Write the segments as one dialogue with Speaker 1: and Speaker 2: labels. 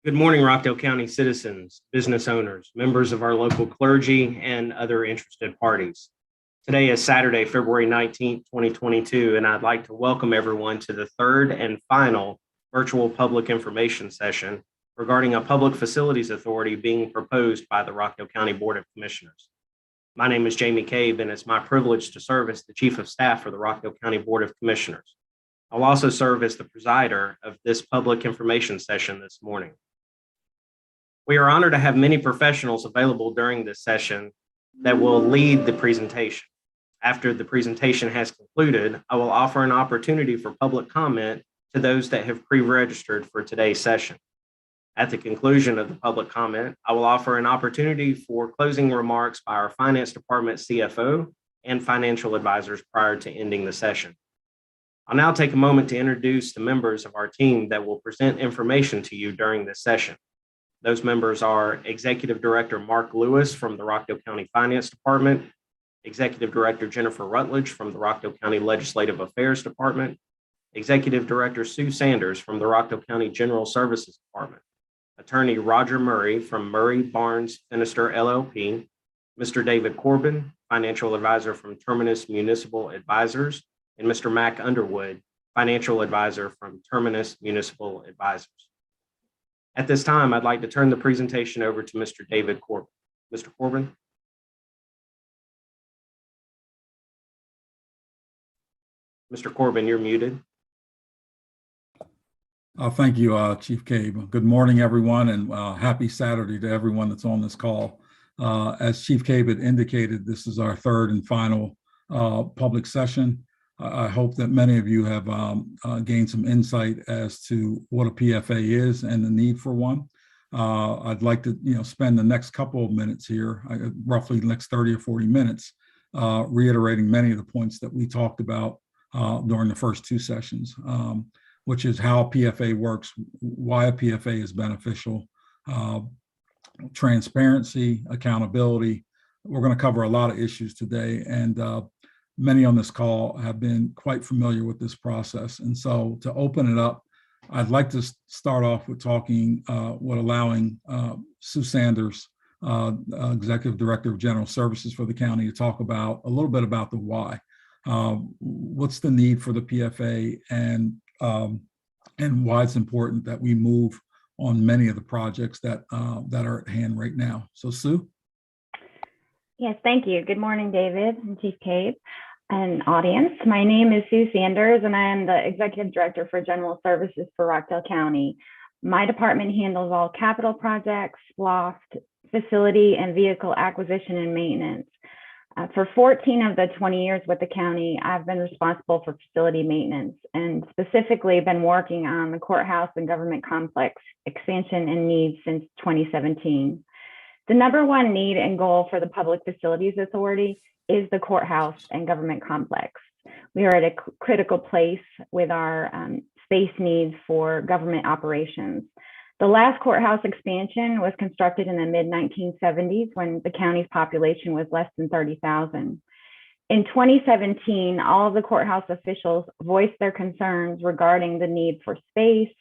Speaker 1: Good morning, Rockdale County citizens, business owners, members of our local clergy, and other interested parties. Today is Saturday, February 19th, 2022, and I'd like to welcome everyone to the third and final virtual public information session regarding a public facilities authority being proposed by the Rockdale County Board of Commissioners. My name is Jamie Cabe, and it's my privilege to serve as the Chief of Staff for the Rockdale County Board of Commissioners. I'll also serve as the presider of this public information session this morning. We are honored to have many professionals available during this session that will lead the presentation. After the presentation has concluded, I will offer an opportunity for public comment to those that have pre-registered for today's session. At the conclusion of the public comment, I will offer an opportunity for closing remarks by our Finance Department CFO and financial advisors prior to ending the session. I'll now take a moment to introduce the members of our team that will present information to you during this session. Those members are Executive Director Mark Lewis from the Rockdale County Finance Department, Executive Director Jennifer Rutledge from the Rockdale County Legislative Affairs Department, Executive Director Sue Sanders from the Rockdale County General Services Department, Attorney Roger Murray from Murray Barnes Finister LLP, Mr. David Corbin, Financial Advisor from Terminus Municipal Advisors, and Mr. Mac Underwood, Financial Advisor from Terminus Municipal Advisors. At this time, I'd like to turn the presentation over to Mr. David Corbin. Mr. Corbin. Mr. Corbin, you're muted.
Speaker 2: Thank you, Chief Cabe. Good morning, everyone, and happy Saturday to everyone that's on this call. As Chief Cabe had indicated, this is our third and final public session. I hope that many of you have gained some insight as to what a PFA is and the need for one. I'd like to spend the next couple of minutes here, roughly the next 30 or 40 minutes, reiterating many of the points that we talked about during the first two sessions, which is how PFA works, why a PFA is beneficial, transparency, accountability. We're going to cover a lot of issues today, and many on this call have been quite familiar with this process. And so to open it up, I'd like to start off with allowing Sue Sanders, Executive Director of General Services for the county, to talk about a little bit about the why. What's the need for the PFA, and why it's important that we move on many of the projects that are at hand right now. So Sue?
Speaker 3: Yes, thank you. Good morning, David and Chief Cabe and audience. My name is Sue Sanders, and I am the Executive Director for General Services for Rockdale County. My department handles all capital projects, loft, facility, and vehicle acquisition and maintenance. For 14 of the 20 years with the county, I've been responsible for facility maintenance, and specifically been working on the courthouse and government complex expansion and needs since 2017. The number one need and goal for the Public Facilities Authority is the courthouse and government complex. We are at a critical place with our space needs for government operations. The last courthouse expansion was constructed in the mid-1970s when the county's population was less than 30,000. In 2017, all of the courthouse officials voiced their concerns regarding the need for space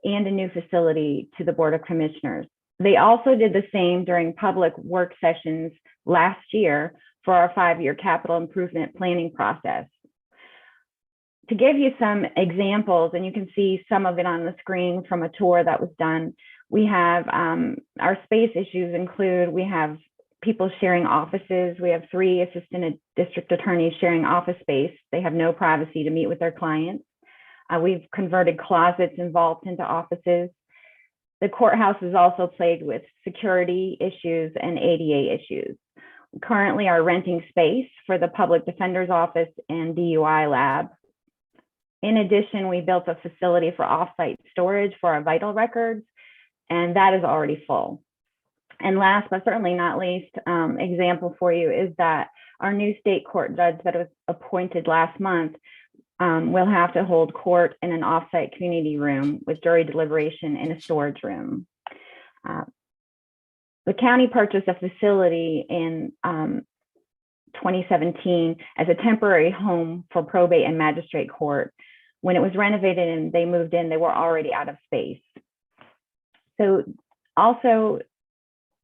Speaker 3: and a new facility to the Board of Commissioners. They also did the same during public work sessions last year for our 5-year capital improvement planning process. To give you some examples, and you can see some of it on the screen from a tour that was done, we have our space issues include, we have people sharing offices. We have 3 assistant district attorneys sharing office space. They have no privacy to meet with their clients. We've converted closets and vaults into offices. The courthouse is also plagued with security issues and ADA issues. We currently are renting space for the Public Defender's Office and DUI lab. In addition, we built a facility for offsite storage for our vital records, and that is already full. And last but certainly not least, example for you is that our new state court judge that was appointed last month will have to hold court in an offsite community room with jury deliberation in a storage room. The county purchased a facility in 2017 as a temporary home for probate and magistrate court. When it was renovated and they moved in, they were already out of space. So also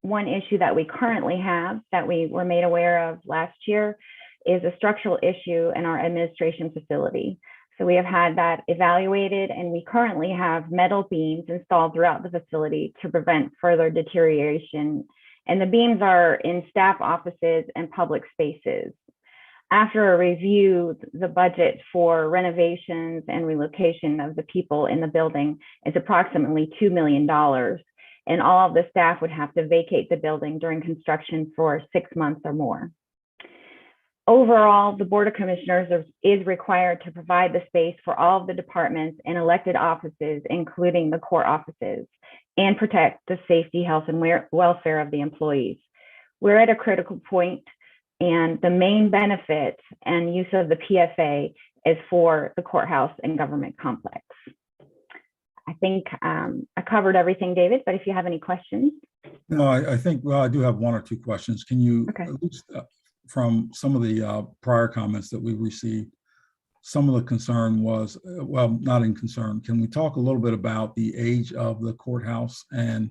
Speaker 3: one issue that we currently have that we were made aware of last year is a structural issue in our administration facility. So we have had that evaluated, and we currently have metal beams installed throughout the facility to prevent further deterioration. And the beams are in staff offices and public spaces. After a review, the budget for renovations and relocation of the people in the building is approximately $2 million. And all of the staff would have to vacate the building during construction for 6 months or more. Overall, the Board of Commissioners is required to provide the space for all of the departments and elected offices, including the court offices, and protect the safety, health, and welfare of the employees. We're at a critical point, and the main benefit and use of the PFA is for the courthouse and government complex. I think I covered everything, David, but if you have any questions.
Speaker 2: No, I think, well, I do have one or two questions. Can you,
Speaker 3: Okay.
Speaker 2: at least, from some of the prior comments that we received, some of the concern was, well, not in concern. Can we talk a little bit about the age of the courthouse and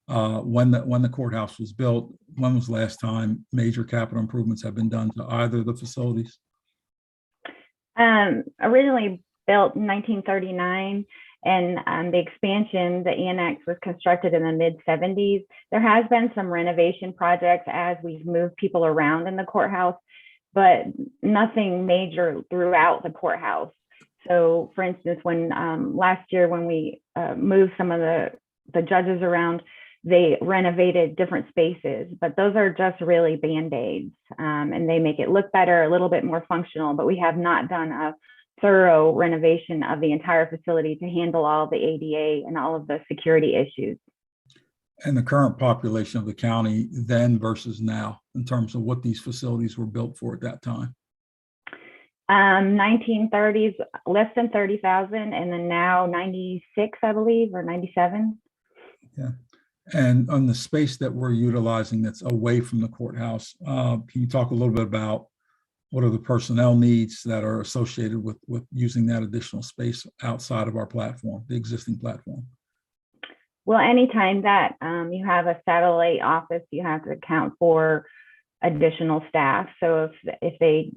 Speaker 2: when the courthouse was built? When was the last time major capital improvements have been done to either of the facilities?
Speaker 3: Originally built in 1939, and the expansion, the annex, was constructed in the mid-70s. There has been some renovation projects as we've moved people around in the courthouse, but nothing major throughout the courthouse. So for instance, when last year when we moved some of the judges around, they renovated different spaces, but those are just really Band-Aids, and they make it look better, a little bit more functional, but we have not done a thorough renovation of the entire facility to handle all the ADA and all of the security issues.
Speaker 2: And the current population of the county then versus now, in terms of what these facilities were built for at that time?
Speaker 3: 1930s, less than 30,000, and then now 96, I believe, or 97.
Speaker 2: Yeah. And on the space that we're utilizing that's away from the courthouse, can you talk a little bit about what are the personnel needs that are associated with using that additional space outside of our platform, the existing platform?
Speaker 3: Well, anytime that you have a satellite office, you have to account for additional staff. So if they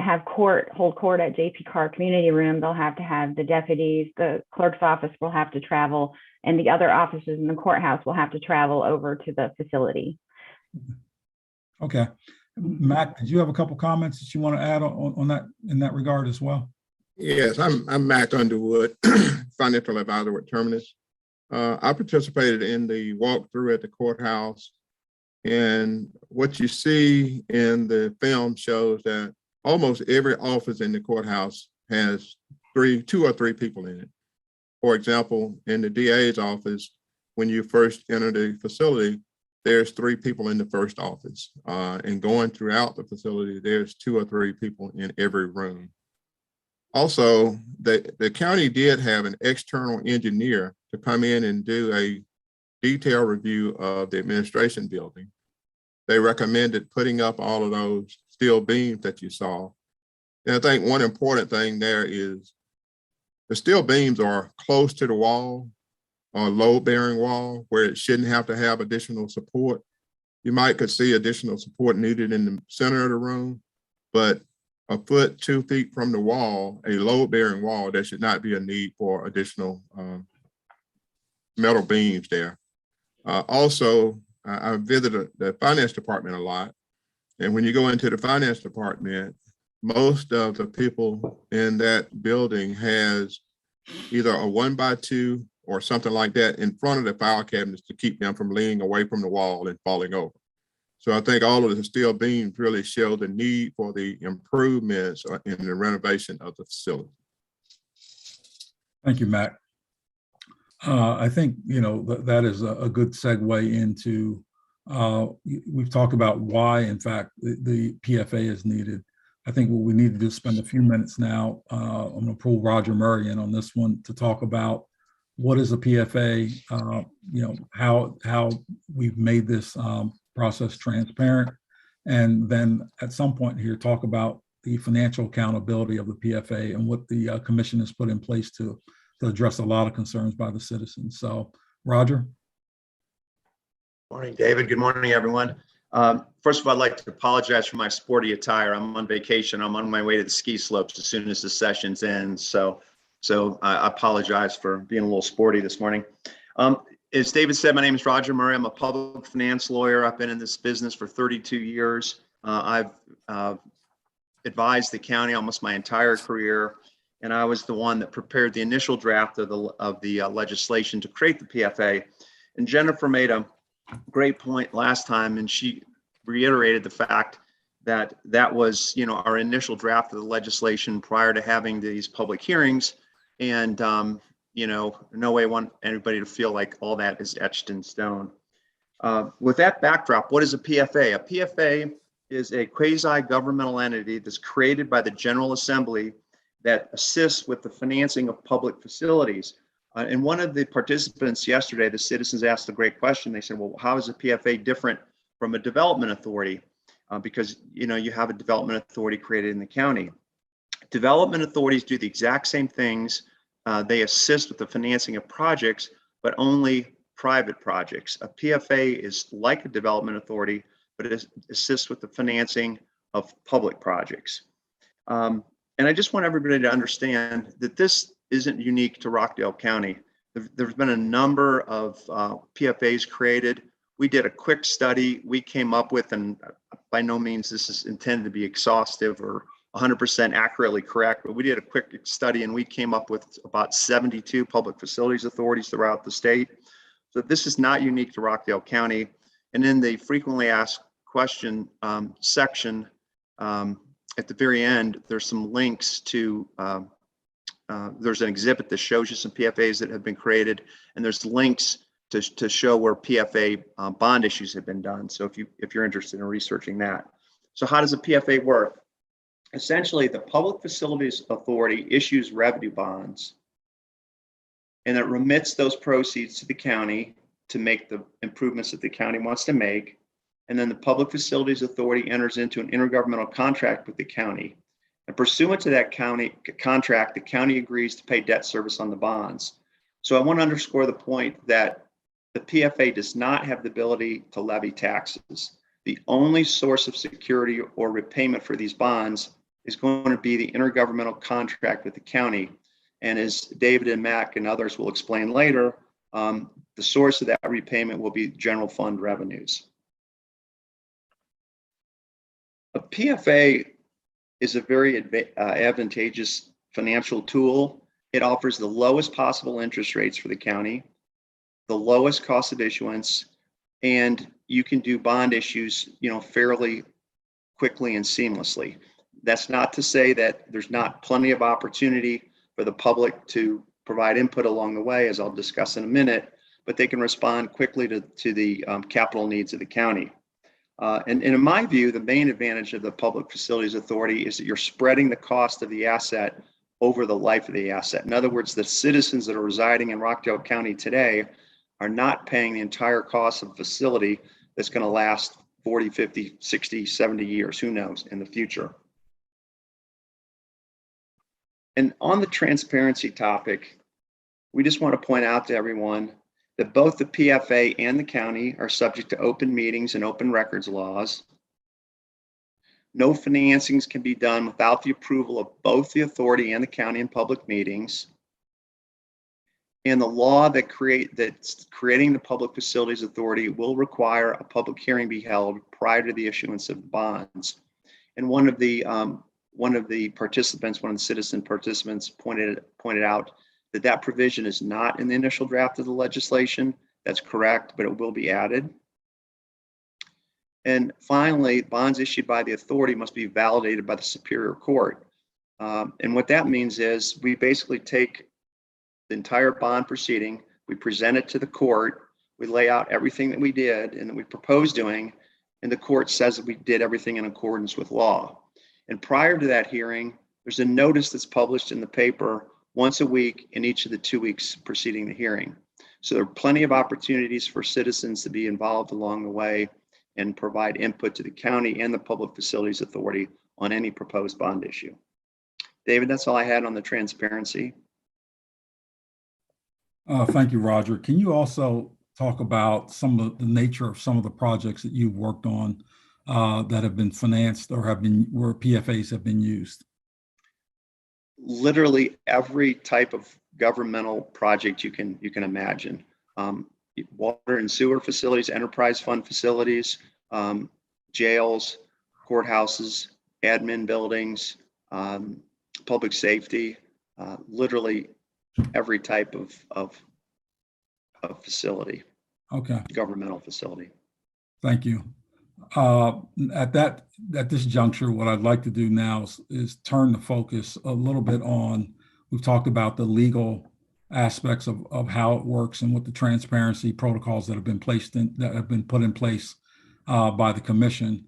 Speaker 3: have hold court at JP Carr Community Room, they'll have to have the deputies, the clerk's office will have to travel, and the other offices in the courthouse will have to travel over to the facility.
Speaker 2: Okay. Matt, did you have a couple comments that you want to add on that in that regard as well?
Speaker 4: Yes, I'm Mac Underwood, financial advisor with Terminus. I participated in the walkthrough at the courthouse, and what you see in the film shows that almost every office in the courthouse has two or three people in it. For example, in the DA's office, when you first enter the facility, there's 3 people in the first office, and going throughout the facility, there's 2 or 3 people in every room. Also, the county did have an external engineer to come in and do a detailed review of the administration building. They recommended putting up all of those steel beams that you saw. And I think one important thing there is the steel beams are close to the wall, or load-bearing wall, where it shouldn't have to have additional support. You could see additional support needed in the center of the room, but a foot, 2 feet from the wall, a load-bearing wall, there should not be a need for additional metal beams there. Also, I visited the finance department a lot, and when you go into the finance department, most of the people in that building has either a 1x2 or something like that in front of the file cabinets to keep them from leaning away from the wall and falling over. So I think all of the steel beams really show the need for the improvements in the renovation of the facility.
Speaker 2: Thank you, Matt. I think, that is a good segue into, we've talked about why, in fact, the PFA is needed. I think what we need to do is spend a few minutes now. I'm going to pull Roger Murray in on this one to talk about what is a PFA, how we've made this process transparent, and then at some point here talk about the financial accountability of the PFA and what the commission has put in place to address a lot of concerns by the citizens. So, Roger.
Speaker 5: Morning, David. Good morning, everyone. First of all, I'd like to apologize for my sporty attire. I'm on vacation. I'm on my way to the ski slopes as soon as the sessions end. So I apologize for being a little sporty this morning. As David said, my name is Roger Murray. I'm a public finance lawyer. I've been in this business for 32 years. I've advised the county almost my entire career, and I was the one that prepared the initial draft of the legislation to create the PFA. And Jennifer made a great point last time, and she reiterated the fact that that was, our initial draft of the legislation prior to having these public hearings. And no way I want anybody to feel like all that is etched in stone. With that backdrop, what is a PFA? A PFA is a quasi-governmental entity that's created by the General Assembly that assists with the financing of public facilities. And one of the participants yesterday, the citizens asked a great question. They said, well, how is a PFA different from a development authority? Because you have a development authority created in the county. Development authorities do the exact same things. They assist with the financing of projects, but only private projects. A PFA is like a development authority, but it assists with the financing of public projects. And I just want everybody to understand that this isn't unique to Rockdale County. There's been a number of PFAs created. We did a quick study. We came up with, and by no means this is intended to be exhaustive or 100% accurately correct, but we did a quick study and we came up with about 72 public facilities authorities throughout the state. So this is not unique to Rockdale County. And in the frequently asked question section, at the very end, there's some links to, there's an exhibit that shows you some PFAs that have been created, and there's links to show where PFA bond issues have been done. So if you're interested in researching that. So how does a PFA work? Essentially, the Public Facilities Authority issues revenue bonds, and it remits those proceeds to the county to make the improvements that the county wants to make. And then the Public Facilities Authority enters into an intergovernmental contract with the county. And pursuant to that county contract, the county agrees to pay debt service on the bonds. So I want to underscore the point that the PFA does not have the ability to levy taxes. The only source of security or repayment for these bonds is going to be the intergovernmental contract with the county. And as David and Mac and others will explain later, the source of that repayment will be general fund revenues. A PFA is a very advantageous financial tool. It offers the lowest possible interest rates for the county, the lowest cost of issuance, and you can do bond issues, fairly quickly and seamlessly. That's not to say that there's not plenty of opportunity for the public to provide input along the way, as I'll discuss in a minute, but they can respond quickly to the capital needs of the county. And in my view, the main advantage of the Public Facilities Authority is that you're spreading the cost of the asset over the life of the asset. In other words, the citizens that are residing in Rockdale County today are not paying the entire cost of a facility that's going to last 40, 50, 60, 70 years, who knows, in the future. And on the transparency topic, we just want to point out to everyone that both the PFA and the county are subject to open meetings and open records laws. No financings can be done without the approval of both the authority and the county in public meetings. And the law that's creating the Public Facilities Authority will require a public hearing be held prior to the issuance of bonds. And one of the citizen participants pointed out that provision is not in the initial draft of the legislation. That's correct, but it will be added. And finally, bonds issued by the authority must be validated by the Superior Court. And what that means is we basically take the entire bond proceeding, we present it to the court, we lay out everything that we did and that we propose doing, and the court says that we did everything in accordance with law. And prior to that hearing, there's a notice that's published in the paper once a week in each of the 2 weeks preceding the hearing. So there are plenty of opportunities for citizens to be involved along the way and provide input to the county and the Public Facilities Authority on any proposed bond issue. David, that's all I had on the transparency.
Speaker 2: Thank you, Roger. Can you also talk about some of the nature of some of the projects that you've worked on that have been financed or have been where PFAs have been used?
Speaker 5: Literally every type of governmental project you can imagine. Water and sewer facilities, enterprise fund facilities, jails, courthouses, admin buildings, public safety, literally every type of facility,
Speaker 2: Okay,
Speaker 5: governmental facility.
Speaker 2: thank you. At this juncture, what I'd like to do now is turn the focus a little bit on, we've talked about the legal aspects of how it works and what the transparency protocols that have been put in place by the commission.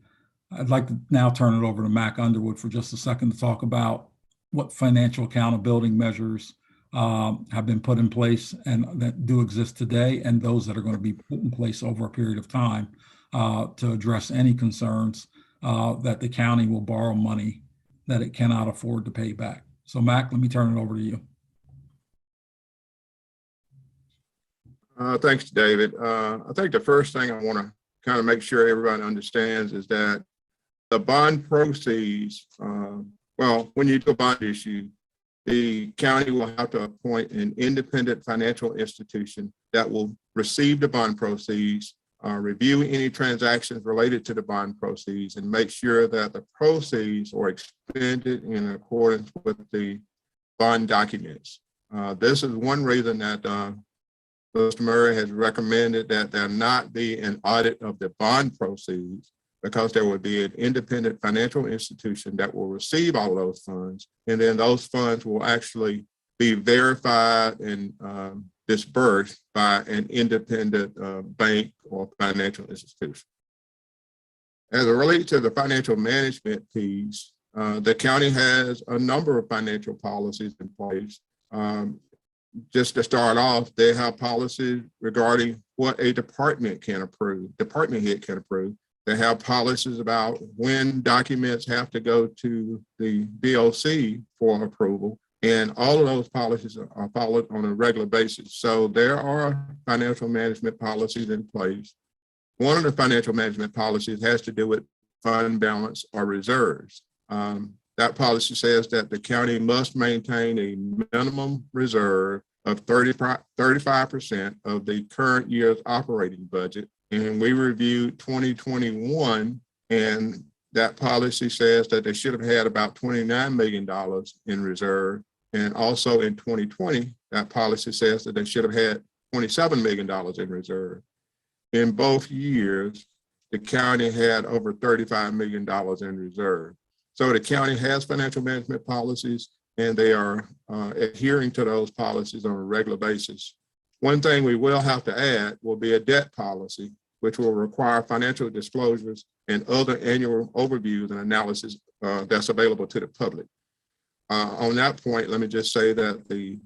Speaker 2: I'd like to now turn it over to Mac Underwood for just a second to talk about what financial accountability measures have been put in place and that do exist today, and those that are going to be put in place over a period of time to address any concerns that the county will borrow money that it cannot afford to pay back. So Mac, let me turn it over to you.
Speaker 4: Thanks, David. I think the first thing I want to kind of make sure everybody understands is that the bond proceeds, well, when you do a bond issue, the county will have to appoint an independent financial institution that will receive the bond proceeds, review any transactions related to the bond proceeds, and make sure that the proceeds are expended in accordance with the bond documents. This is one reason that Mr. Murray has recommended that there not be an audit of the bond proceeds, because there would be an independent financial institution that will receive all of those funds, and then those funds will actually be verified and disbursed by an independent bank or financial institution. As it relates to the financial management piece, the county has a number of financial policies in place. Just to start off, they have policies regarding what a department can approve, department head can approve. They have policies about when documents have to go to the DOC for approval, and all of those policies are followed on a regular basis. So there are financial management policies in place. One of the financial management policies has to do with fund balance or reserves. That policy says that the county must maintain a minimum reserve of 35% of the current year's operating budget. And we reviewed 2021, and that policy says that they should have had about $29 million in reserve. And also in 2020, that policy says that they should have had $27 million in reserve. In both years, the county had over $35 million in reserve. So the county has financial management policies, and they are adhering to those policies on a regular basis. One thing we will have to add will be a debt policy, which will require financial disclosures and other annual overviews and analysis that's available to the public. On that point, let me just say that the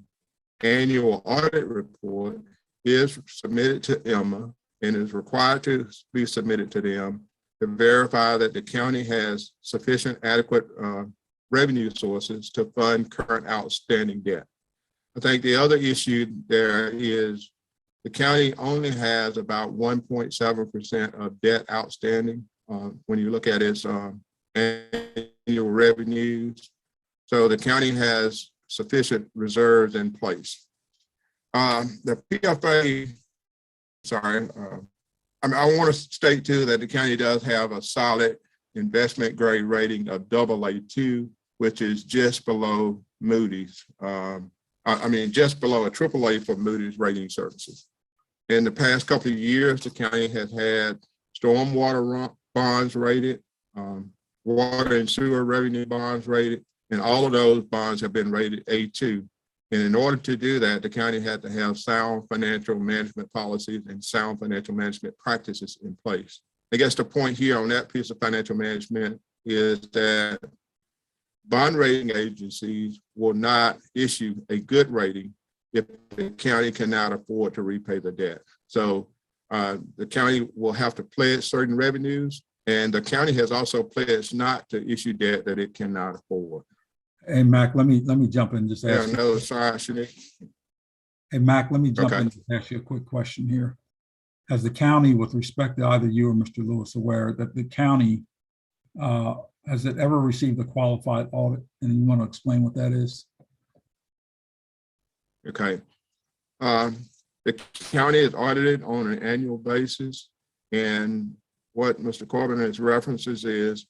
Speaker 4: annual audit report is submitted to Emma and is required to be submitted to them to verify that the county has sufficient adequate revenue sources to fund current outstanding debt. I think the other issue there is the county only has about 1.7% of debt outstanding when you look at its annual revenues. So the county has sufficient reserves in place. The PFA, I want to state too that the county does have a solid investment grade rating of AA2, which is just below Moody's. Just below a AAA for Moody's rating services. In the past couple of years, the county has had stormwater bonds rated, water and sewer revenue bonds rated, and all of those bonds have been rated A2. And in order to do that, the county had to have sound financial management policies and sound financial management practices in place. I guess the point here on that piece of financial management is that bond rating agencies will not issue a good rating if the county cannot afford to repay the debt. So the county will have to pledge certain revenues, and the county has also pledged not to issue debt that it cannot afford.
Speaker 2: Hey, Mac, let me jump in and just ask
Speaker 4: Hey, Mac, let me
Speaker 2: you a quick question here. has the county, with respect to either you or Mr. Lewis, aware that the county, has it ever received a qualified audit? And you want to explain what that is?
Speaker 4: Okay. The county is audited on an annual basis. And what Mr. Corbin has references is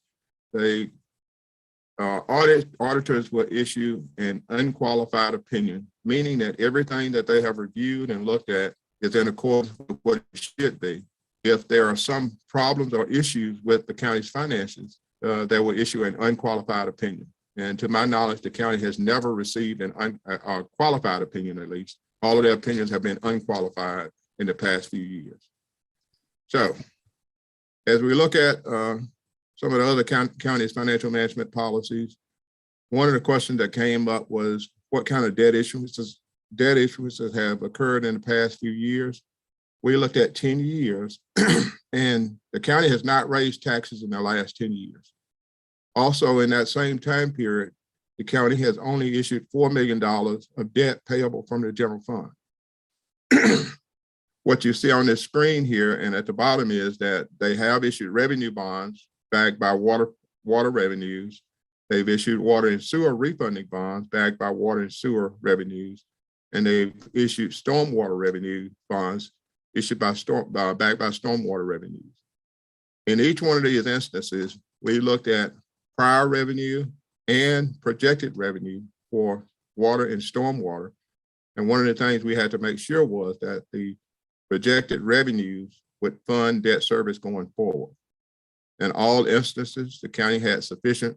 Speaker 4: they auditors will issue an unqualified opinion, meaning that everything that they have reviewed and looked at is in accordance with what it should be. If there are some problems or issues with the county's finances, they will issue an unqualified opinion. And to my knowledge, the county has never received a qualified opinion, at least. All of their opinions have been unqualified in the past few years. So as we look at some of the other county's financial management policies, one of the questions that came up was what kind of debt issuances have occurred in the past few years. We looked at 10 years and the county has not raised taxes in the last 10 years. Also in that same time period, the county has only issued $4 million of debt payable from the general fund. What you see on this screen here and at the bottom is that they have issued revenue bonds backed by water revenues. They've issued water and sewer refunding bonds backed by water and sewer revenues. And they've issued stormwater revenue bonds issued by backed by stormwater revenues. In each one of these instances, we looked at prior revenue and projected revenue for water and stormwater. And one of the things we had to make sure was that the projected revenues would fund debt service going forward. In all instances, the county had sufficient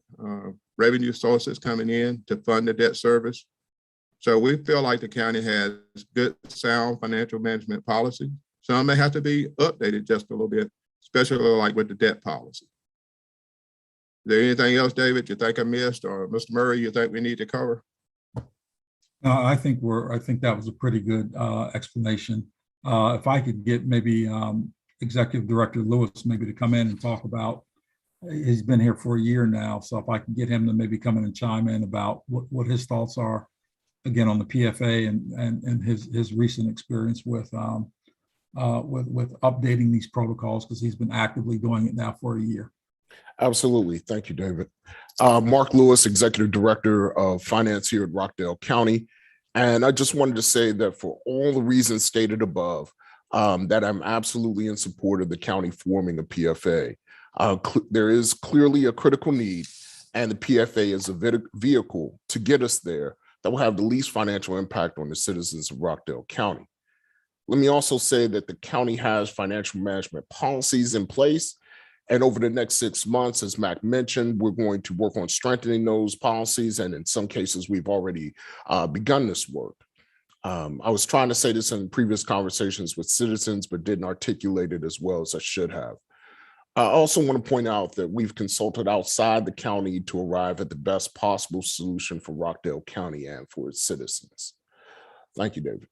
Speaker 4: revenue sources coming in to fund the debt service. So we feel like the county has good, sound financial management policy. Some may have to be updated just a little bit, especially like with the debt policy. Is there anything else, David, you think I missed, or Mr. Murray, you think we need to cover?
Speaker 2: I think that was a pretty good explanation. If I could get maybe Executive Director Lewis maybe to come in and talk about, he's been here for a year now, so if I can get him to maybe come in and chime in about what his thoughts are, again, on the PFA and his recent experience with updating these protocols, because he's been actively doing it now for a year.
Speaker 6: Absolutely. Thank you, David. Mark Lewis, Executive Director of Finance here at Rockdale County. And I just wanted to say that for all the reasons stated above, that I'm absolutely in support of the county forming a PFA. There is clearly a critical need, and the PFA is a vehicle to get us there that will have the least financial impact on the citizens of Rockdale County. Let me also say that the county has financial management policies in place. And over the next 6 months, as Mac mentioned, we're going to work on strengthening those policies. And in some cases, we've already begun this work. I was trying to say this in previous conversations with citizens, but didn't articulate it as well as I should have. I also want to point out that we've consulted outside the county to arrive at the best possible solution for Rockdale County and for its citizens. Thank you, David.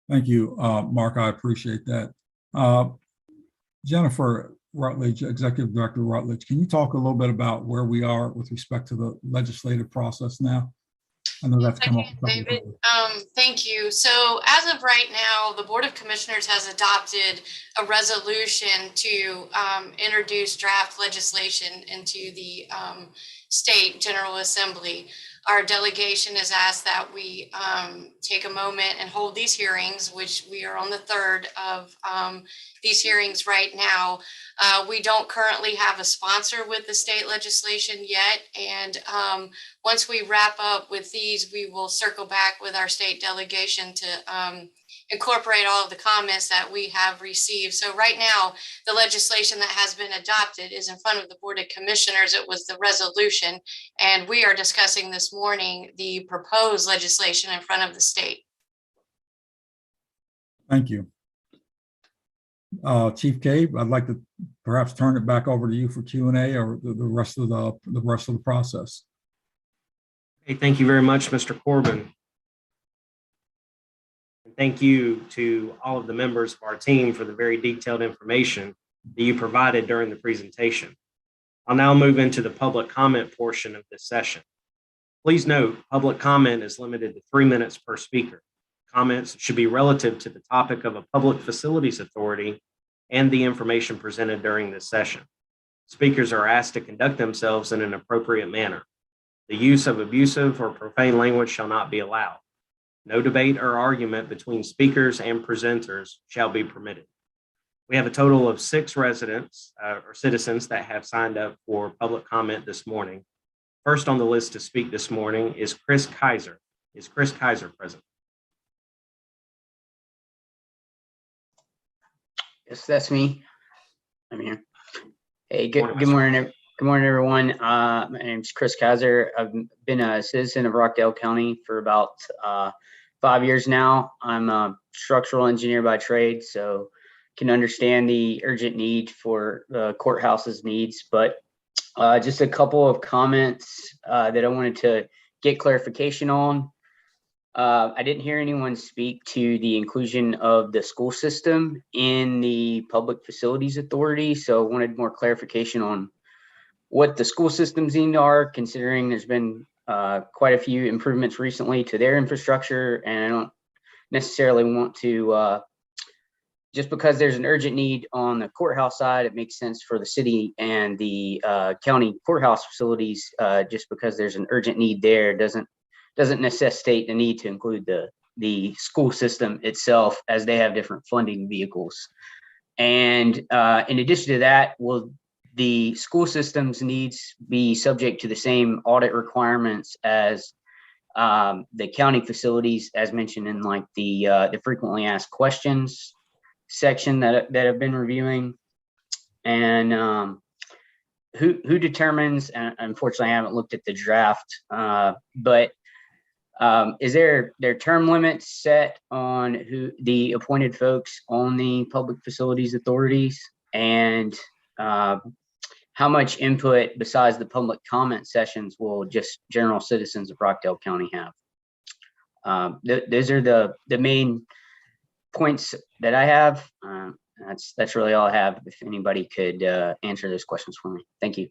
Speaker 2: Thank you, Mark. I appreciate that. Jennifer Rutledge, Executive Director Rutledge, can you talk a little bit about where we are with respect to the legislative process now? I know that's come up.
Speaker 7: David, thank you. So as of right now, the Board of Commissioners has adopted a resolution to introduce draft legislation into the State General Assembly. Our delegation has asked that we take a moment and hold these hearings, which we are on the third of these hearings right now. We don't currently have a sponsor with the state legislation yet. And once we wrap up with these, we will circle back with our state delegation to incorporate all of the comments that we have received. So right now, the legislation that has been adopted is in front of the Board of Commissioners. It was the resolution, and we are discussing this morning the proposed legislation in front of the state.
Speaker 2: Thank you. Chief Cabe, I'd like to perhaps turn it back over to you for Q&A or the rest of the process.
Speaker 1: Hey, thank you very much, Mr. Corbin. Thank you to all of the members of our team for the very detailed information that you provided during the presentation. I'll now move into the public comment portion of this session. Please note, public comment is limited to 3 minutes per speaker. Comments should be relative to the topic of a public facilities authority and the information presented during this session. Speakers are asked to conduct themselves in an appropriate manner. The use of abusive or profane language shall not be allowed. No debate or argument between speakers and presenters shall be permitted. We have a total of 6 residents or citizens that have signed up for public comment this morning. First on the list to speak this morning is Chris Kaiser. Is Chris Kaiser present?
Speaker 8: Yes, that's me. I'm here. Hey, good
Speaker 1: Morning, Mr.
Speaker 8: morning. Good morning, everyone. My name's Chris Kaiser. I've been a citizen of Rockdale County for about 5 years now. I'm a structural engineer by trade, so can understand the urgent need for the courthouse's needs. But just a couple of comments that I wanted to get clarification on. I didn't hear anyone speak to the inclusion of the school system in the Public Facilities Authority, so I wanted more clarification on what the school system's needs are, considering there's been quite a few improvements recently to their infrastructure, and I don't necessarily want to, just because there's an urgent need on the courthouse side, it makes sense for the city and the county courthouse facilities, just because there's an urgent need there doesn't necessitate the need to include the school system itself, as they have different funding vehicles. And in addition to that, will the school system's needs be subject to the same audit requirements as the county facilities, as mentioned in like the frequently asked questions section that I've been reviewing? And who determines, and unfortunately I haven't looked at the draft, but is there term limits set on who the appointed folks on the public facilities authorities, and how much input besides the public comment sessions will just general citizens of Rockdale County have? Those are the main points that I have. That's really all I have. If anybody could answer those questions for me. Thank you.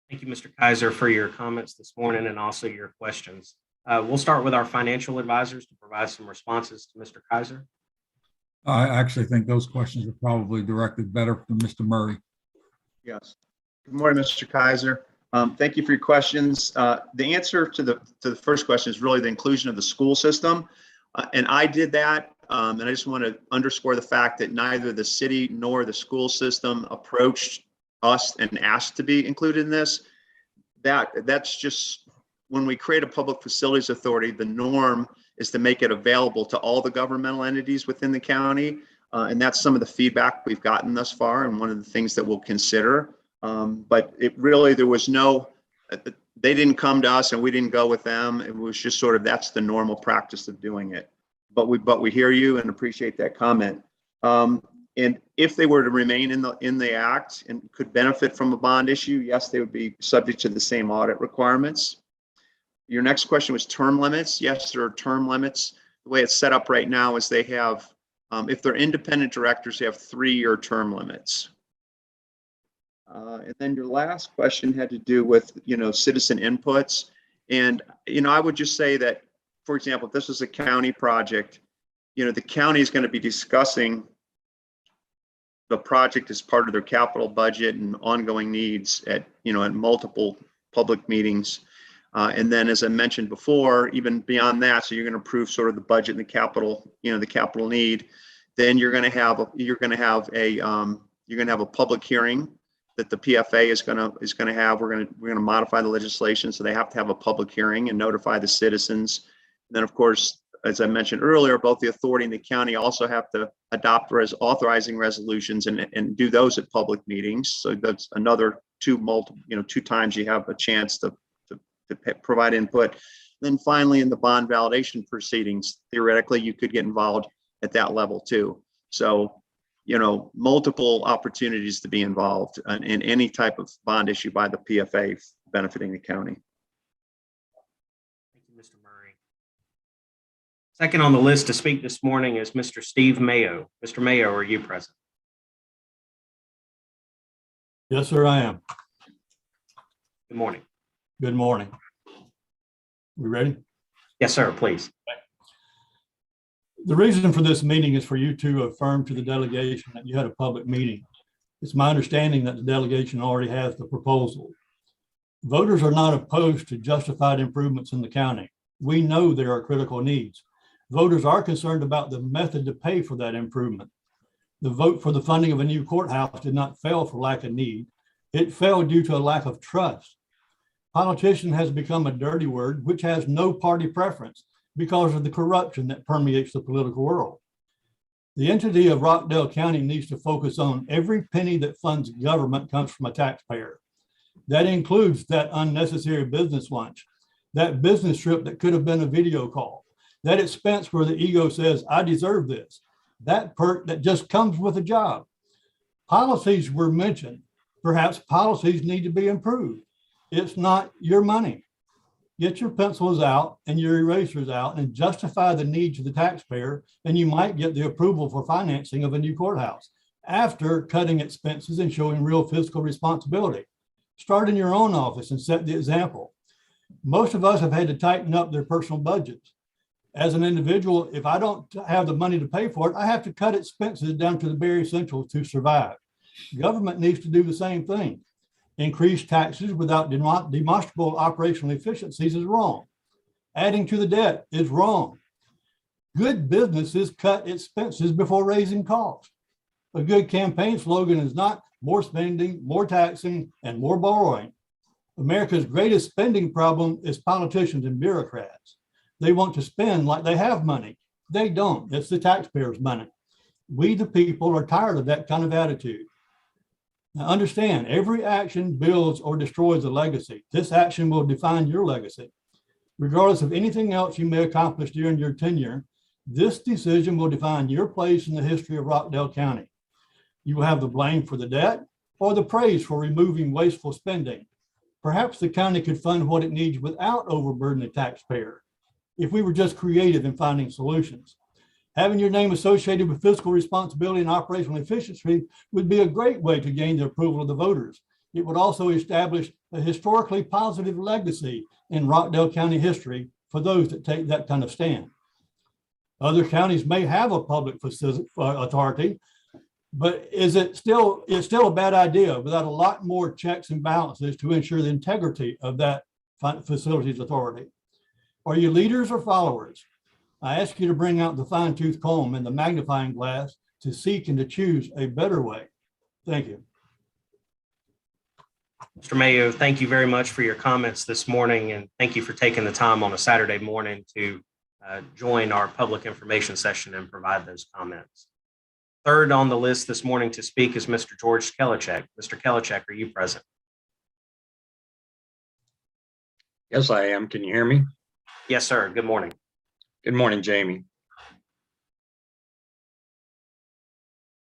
Speaker 1: Thank you, Mr. Kaiser, for your comments this morning and also your questions. We'll start with our financial advisors to provide some responses to Mr. Kaiser.
Speaker 2: I actually think those questions are probably directed better to Mr. Murray.
Speaker 5: Yes. Good morning, Mr. Kaiser. Thank you for your questions. The answer to the first question is really the inclusion of the school system. And I did that. And I just want to underscore the fact that neither the city nor the school system approached us and asked to be included in this. That's just, when we create a public facilities authority, the norm is to make it available to all the governmental entities within the county. And that's some of the feedback we've gotten thus far, and one of the things that we'll consider. But it really, there was no, they didn't come to us and we didn't go with them. It was just sort of, that's the normal practice of doing it. But we hear you and appreciate that comment. And if they were to remain in the act and could benefit from a bond issue, yes, they would be subject to the same audit requirements. Your next question was term limits. Yes, there are term limits. The way it's set up right now is they have, if they're independent directors, they have 3-year term limits. And then your last question had to do with, citizen inputs. And, I would just say that, for example, if this is a county project, the county is going to be discussing the project as part of their capital budget and ongoing needs at multiple public meetings. And then, as I mentioned before, even beyond that, so you're going to approve sort of the budget and the capital need. Then you're going to have a public hearing that the PFA is going to have. We're going to modify the legislation, so they have to have a public hearing and notify the citizens. And then, of course, as I mentioned earlier, both the authority and the county also have to adopt authorizing resolutions and do those at public meetings. So that's another two times you have a chance to provide input. Then finally, in the bond validation proceedings, theoretically, you could get involved at that level too. So, multiple opportunities to be involved in any type of bond issue by the PFA benefiting the county.
Speaker 1: Thank you, Mr. Murray. Second on the list to speak this morning is Mr. Steve Mayo. Mr. Mayo, are you present?
Speaker 9: Yes, sir, I am.
Speaker 1: Good morning.
Speaker 9: Good morning. We ready?
Speaker 1: Yes, sir, please.
Speaker 9: The reason for this meeting is for you to affirm to the delegation that you had a public meeting. It's my understanding that the delegation already has the proposal. Voters are not opposed to justified improvements in the county. We know there are critical needs. Voters are concerned about the method to pay for that improvement. The vote for the funding of a new courthouse did not fail for lack of need. It failed due to a lack of trust. Politician has become a dirty word, which has no party preference because of the corruption that permeates the political world. The entity of Rockdale County needs to focus on every penny that funds government comes from a taxpayer. That includes that unnecessary business lunch, that business trip that could have been a video call, that expense where the ego says, I deserve this, that perk that just comes with a job. Policies were mentioned. Perhaps policies need to be improved. It's not your money. Get your pencils out and your erasers out and justify the needs of the taxpayer, and you might get the approval for financing of a new courthouse after cutting expenses and showing real fiscal responsibility. Start in your own office and set the example. Most of us have had to tighten up their personal budgets. As an individual, if I don't have the money to pay for it, I have to cut expenses down to the bare essentials to survive. Government needs to do the same thing. Increased taxes without demonstrable operational efficiencies is wrong. Adding to the debt is wrong. Good businesses cut expenses before raising costs. A good campaign slogan is not more spending, more taxing, and more borrowing. America's greatest spending problem is politicians and bureaucrats. They want to spend like they have money. They don't. It's the taxpayers' money. We, the people, are tired of that kind of attitude. Now understand, every action builds or destroys a legacy. This action will define your legacy. Regardless of anything else you may accomplish during your tenure, this decision will define your place in the history of Rockdale County. You will have the blame for the debt or the praise for removing wasteful spending. Perhaps the county could fund what it needs without overburdening the taxpayer if we were just creative in finding solutions. Having your name associated with fiscal responsibility and operational efficiency would be a great way to gain the approval of the voters. It would also establish a historically positive legacy in Rockdale County history for those that take that kind of stand. Other counties may have a public authority, but it's still a bad idea without a lot more checks and balances to ensure the integrity of that facilities authority. Are you leaders or followers? I ask you to bring out the fine-tooth comb and the magnifying glass to seek and to choose a better way. Thank you.
Speaker 1: Mr. Mayo, thank you very much for your comments this morning, and thank you for taking the time on a Saturday morning to join our public information session and provide those comments. Third on the list this morning to speak is Mr. George Kelichek. Mr. Kelichek, are you present?
Speaker 10: Yes, I am. Can you hear me?
Speaker 1: Yes, sir. Good morning.
Speaker 10: Good morning, Jamie.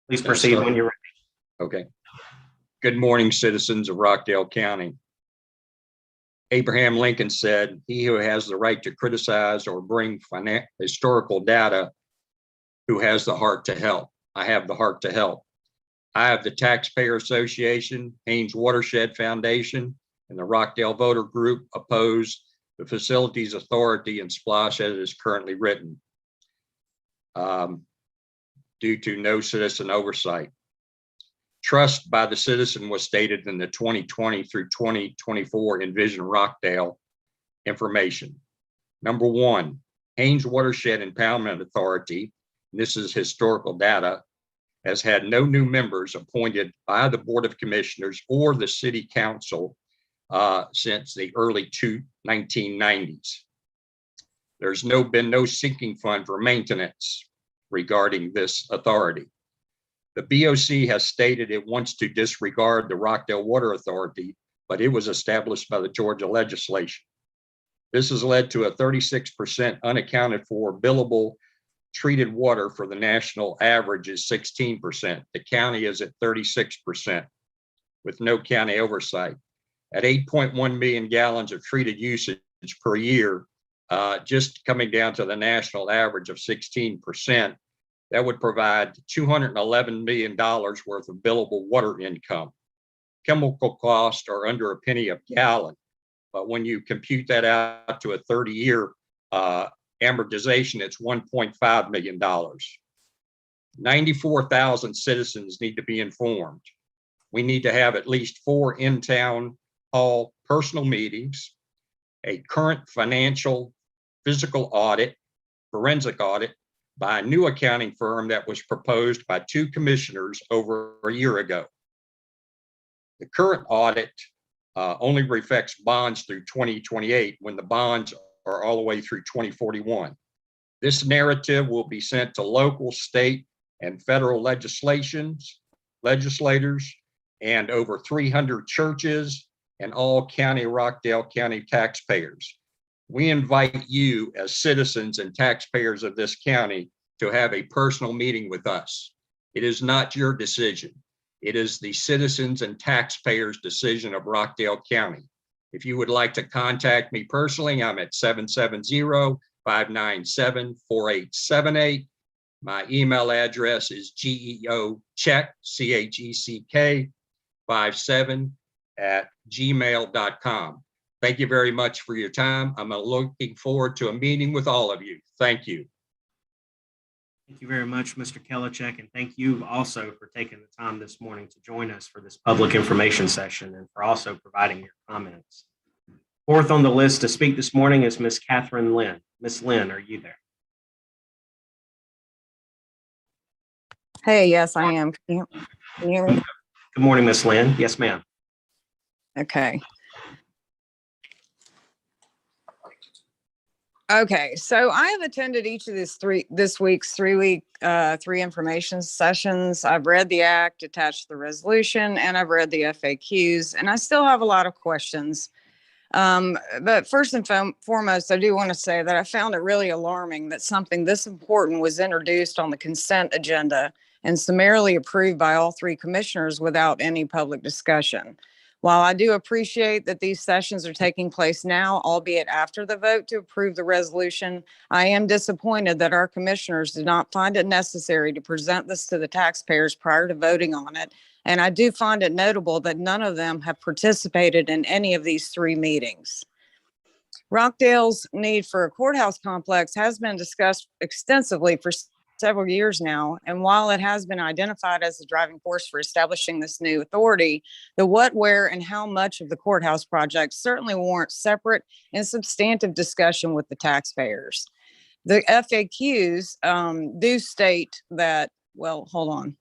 Speaker 1: Please proceed when you're ready.
Speaker 10: Okay. Good morning, citizens of Rockdale County. Abraham Lincoln said, "He who has the right to criticize or bring historical data, who has the heart to help." I have the heart to help. I have the Taxpayer Association, Haynes Watershed Foundation, and the Rockdale Voter Group oppose the Facilities Authority and SPLOSH as it is currently written due to no citizen oversight. Trust by the citizen was stated in the 2020 through 2024 Envision Rockdale information. Number one, Haynes Watershed Impoundment Authority, and this is historical data, has had no new members appointed by the Board of Commissioners or the City Council since the early 1990s. There's been no sinking fund for maintenance regarding this authority. The BOC has stated it wants to disregard the Rockdale Water Authority, but it was established by the Georgia legislation. This has led to a 36% unaccounted for billable treated water for the national average is 16%. The county is at 36% with no county oversight. At 8.1 million gallons of treated usage per year, just coming down to the national average of 16%, that would provide $211 million worth of billable water income. Chemical costs are under a penny a gallon, but when you compute that out to a 30-year Amortization, it's $1.5 million. 94,000 citizens need to be informed. We need to have at least 4 in-town hall personal meetings, a current financial, physical audit, forensic audit by a new accounting firm that was proposed by 2 commissioners over a year ago. The current audit only reflects bonds through 2028 when the bonds are all the way through 2041. This narrative will be sent to local, state, and federal legislators, and over 300 churches and all Rockdale County taxpayers. We invite you as citizens and taxpayers of this county to have a personal meeting with us. It is not your decision. It is the citizens and taxpayers' decision of Rockdale County. If you would like to contact me personally, I'm at 770-597-4878. My email address is geocheck, CHECK, 57@gmail.com. Thank you very much for your time. I'm looking forward to a meeting with all of you. Thank you.
Speaker 1: Thank you very much, Mr. Kelichek, and thank you also for taking the time this morning to join us for this public information session and for also providing your comments. Fourth on the list to speak this morning is Ms. Catherine Lynn. Ms. Lynn, are you there?
Speaker 11: Hey, yes, I am. Can you hear me?
Speaker 1: Good morning, Ms. Lynn. Yes, ma'am.
Speaker 11: Okay. Okay, so I have attended each of this week's three information sessions. I've read the act, attached the resolution, and I've read the FAQs, and I still have a lot of questions. But first and foremost, I do want to say that I found it really alarming that something this important was introduced on the consent agenda and summarily approved by all 3 commissioners without any public discussion. While I do appreciate that these sessions are taking place now, albeit after the vote to approve the resolution, I am disappointed that our commissioners did not find it necessary to present this to the taxpayers prior to voting on it. And I do find it notable that none of them have participated in any of these 3 meetings. Rockdale's need for a courthouse complex has been discussed extensively for several years now, and while it has been identified as the driving force for establishing this new authority, the what, where, and how much of the courthouse project certainly warrants separate and substantive discussion with the taxpayers. The FAQs do state that, well, hold on,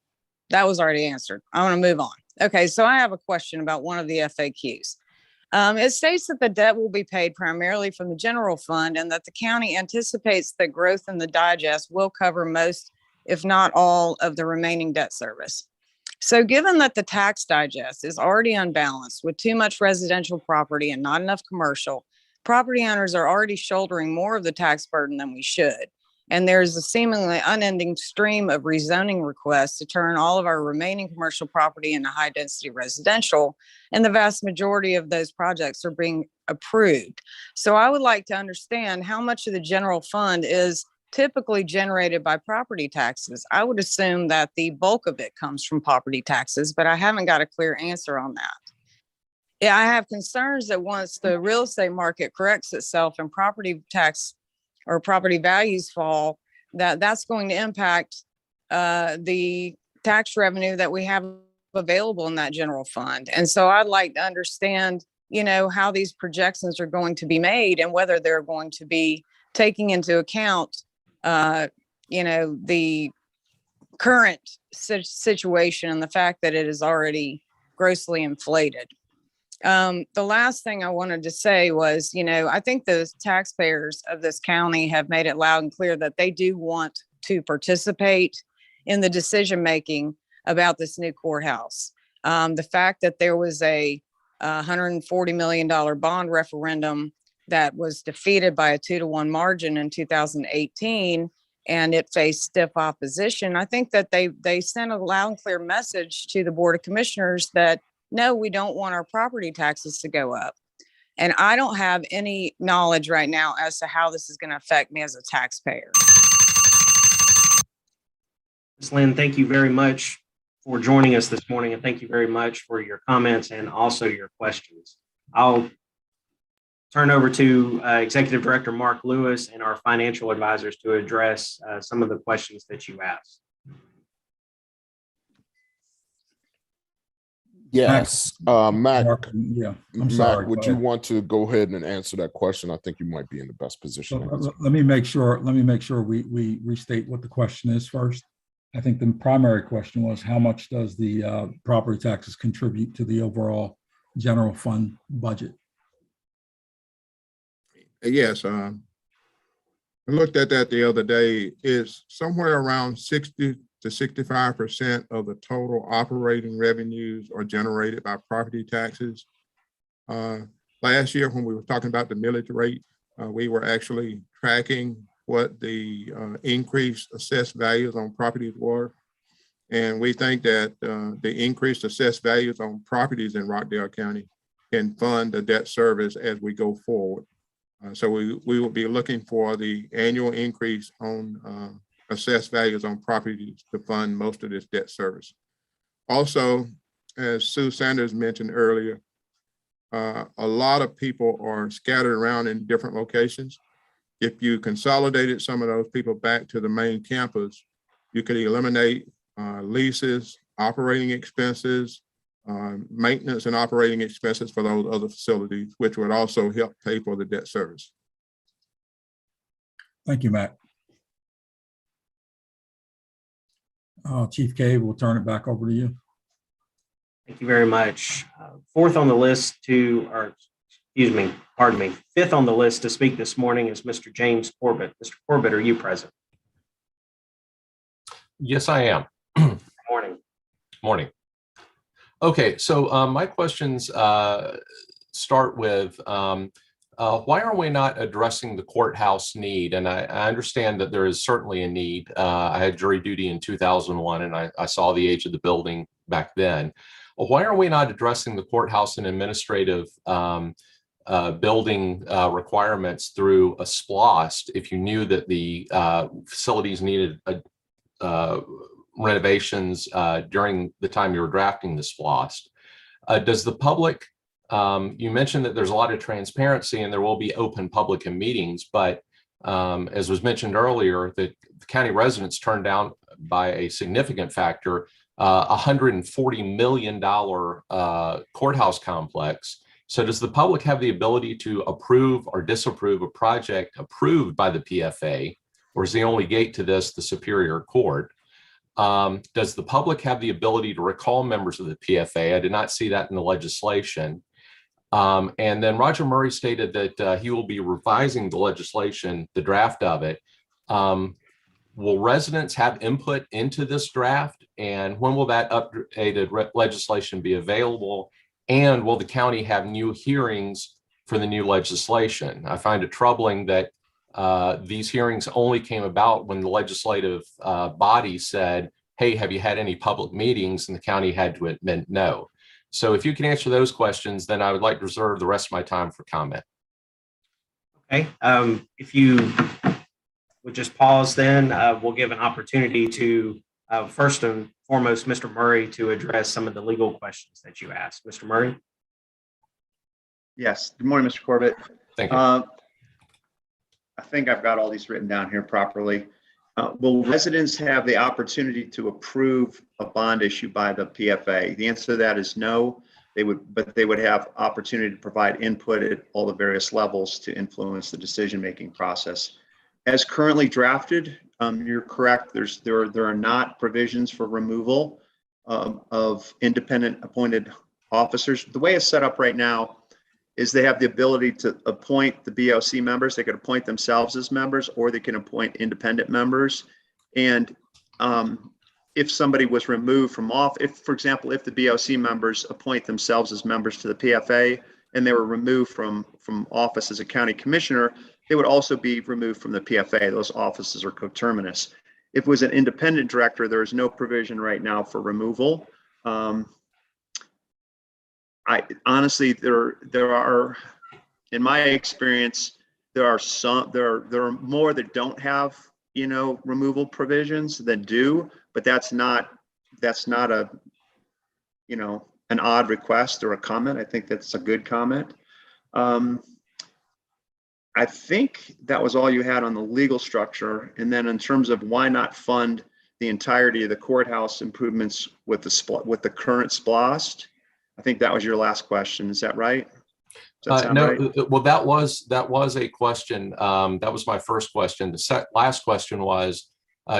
Speaker 11: that was already answered. I want to move on. Okay, so I have a question about one of the FAQs. It states that the debt will be paid primarily from the general fund and that the county anticipates that growth in the digest will cover most, if not all, of the remaining debt service. So given that the tax digest is already unbalanced with too much residential property and not enough commercial, property owners are already shouldering more of the tax burden than we should. And there's a seemingly unending stream of rezoning requests to turn all of our remaining commercial property into high density residential. And the vast majority of those projects are being approved. So I would like to understand how much of the general fund is typically generated by property taxes. I would assume that the bulk of it comes from property taxes, but I haven't got a clear answer on that. Yeah, I have concerns that once the real estate market corrects itself and property tax or property values fall, that's going to impact the tax revenue that we have available in that general fund. And so I'd like to understand, how these projections are going to be made and whether they're going to be taking into account, the current situation and the fact that it is already grossly inflated. The last thing I wanted to say was, I think the taxpayers of this county have made it loud and clear that they do want to participate in the decision-making about this new courthouse. The fact that there was a $140 million bond referendum that was defeated by a 2-to-1 margin in 2018, and it faced stiff opposition, I think that they sent a loud and clear message to the Board of Commissioners that no, we don't want our property taxes to go up. And I don't have any knowledge right now as to how this is going to affect me as a taxpayer.
Speaker 1: Ms. Lynn, thank you very much for joining us this morning, and thank you very much for your comments and also your questions. I'll turn over to Executive Director Mark Lewis and our financial advisors to address some of the questions that you asked.
Speaker 6: Yes, Mac,
Speaker 2: Yeah, I'm
Speaker 6: Mac,
Speaker 2: sorry.
Speaker 6: would
Speaker 2: go
Speaker 6: you
Speaker 2: ahead.
Speaker 6: want to go ahead and answer that question? I think you might be in the best position. to answer.
Speaker 2: Let me make sure we restate what the question is first. I think the primary question was how much does the property taxes contribute to the overall general fund budget?
Speaker 4: Yes, I looked at that the other day. It's somewhere around 60 to 65% of the total operating revenues are generated by property taxes. Last year, when we were talking about the millage rate, we were actually tracking what the increased assessed values on properties were. And we think that the increased assessed values on properties in Rockdale County can fund the debt service as we go forward. So we will be looking for the annual increase on assessed values on properties to fund most of this debt service. Also, as Sue Sanders mentioned earlier, a lot of people are scattered around in different locations. If you consolidated some of those people back to the main campus, you could eliminate leases, operating expenses, maintenance and operating expenses for those other facilities, which would also help pay for the debt service.
Speaker 2: Thank you, Matt. Chief Cave, we'll turn it back over to you.
Speaker 1: Thank you very much. Fifth on the list to speak this morning is Mr. James Corbett. Mr. Corbett, are you present?
Speaker 12: Yes, I am.
Speaker 1: Good morning.
Speaker 12: Morning. Okay, so my questions start with why are we not addressing the courthouse need? And I understand that there is certainly a need. I had jury duty in 2001 and I saw the age of the building back then. Why are we not addressing the courthouse and administrative building requirements through a SPLOST if you knew that the facilities needed renovations during the time you were drafting the SPLOST? Does the public, you mentioned that there's a lot of transparency and there will be open public meetings, but as was mentioned earlier, the county residents turned down by a significant factor $140 million courthouse complex. So does the public have the ability to approve or disapprove a project approved by the PFA, or is the only gate to this the Superior Court? Does the public have the ability to recall members of the PFA? I did not see that in the legislation. And then Roger Murray stated that he will be revising the legislation, the draft of it. Will residents have input into this draft? And when will that updated legislation be available? And will the county have new hearings for the new legislation? I find it troubling that these hearings only came about when the legislative body said, hey, have you had any public meetings? And the county had to admit no. So if you can answer those questions, then I would like to reserve the rest of my time for comment.
Speaker 1: Okay, if you would just pause, then we'll give an opportunity to first and foremost, Mr. Murray, to address some of the legal questions that you asked. Mr. Murray?
Speaker 5: Yes, good morning, Mr. Corbett.
Speaker 12: Thank you.
Speaker 5: I think I've got all these written down here properly. Will residents have the opportunity to approve a bond issue by the PFA? The answer to that is no. But they would have opportunity to provide input at all the various levels to influence the decision-making process. As currently drafted, you're correct. There are not provisions for removal of independent appointed officers. The way it's set up right now is they have the ability to appoint the BOC members. They could appoint themselves as members, or they can appoint independent members. And if somebody was removed from office, for example, if the BOC members appoint themselves as members to the PFA and they were removed from office as a county commissioner, they would also be removed from the PFA. Those offices are coterminous. If it was an independent director, there is no provision right now for removal. I honestly, there are, in my experience, there are more that don't have, removal provisions than do, but that's not a, an odd request or a comment. I think that's a good comment. I think that was all you had on the legal structure. And then in terms of why not fund the entirety of the courthouse improvements with the current SPLOST, I think that was your last question. Is that right? Does that sound
Speaker 12: No,
Speaker 5: right?
Speaker 12: well, that was a question. That was my first question. The last question was,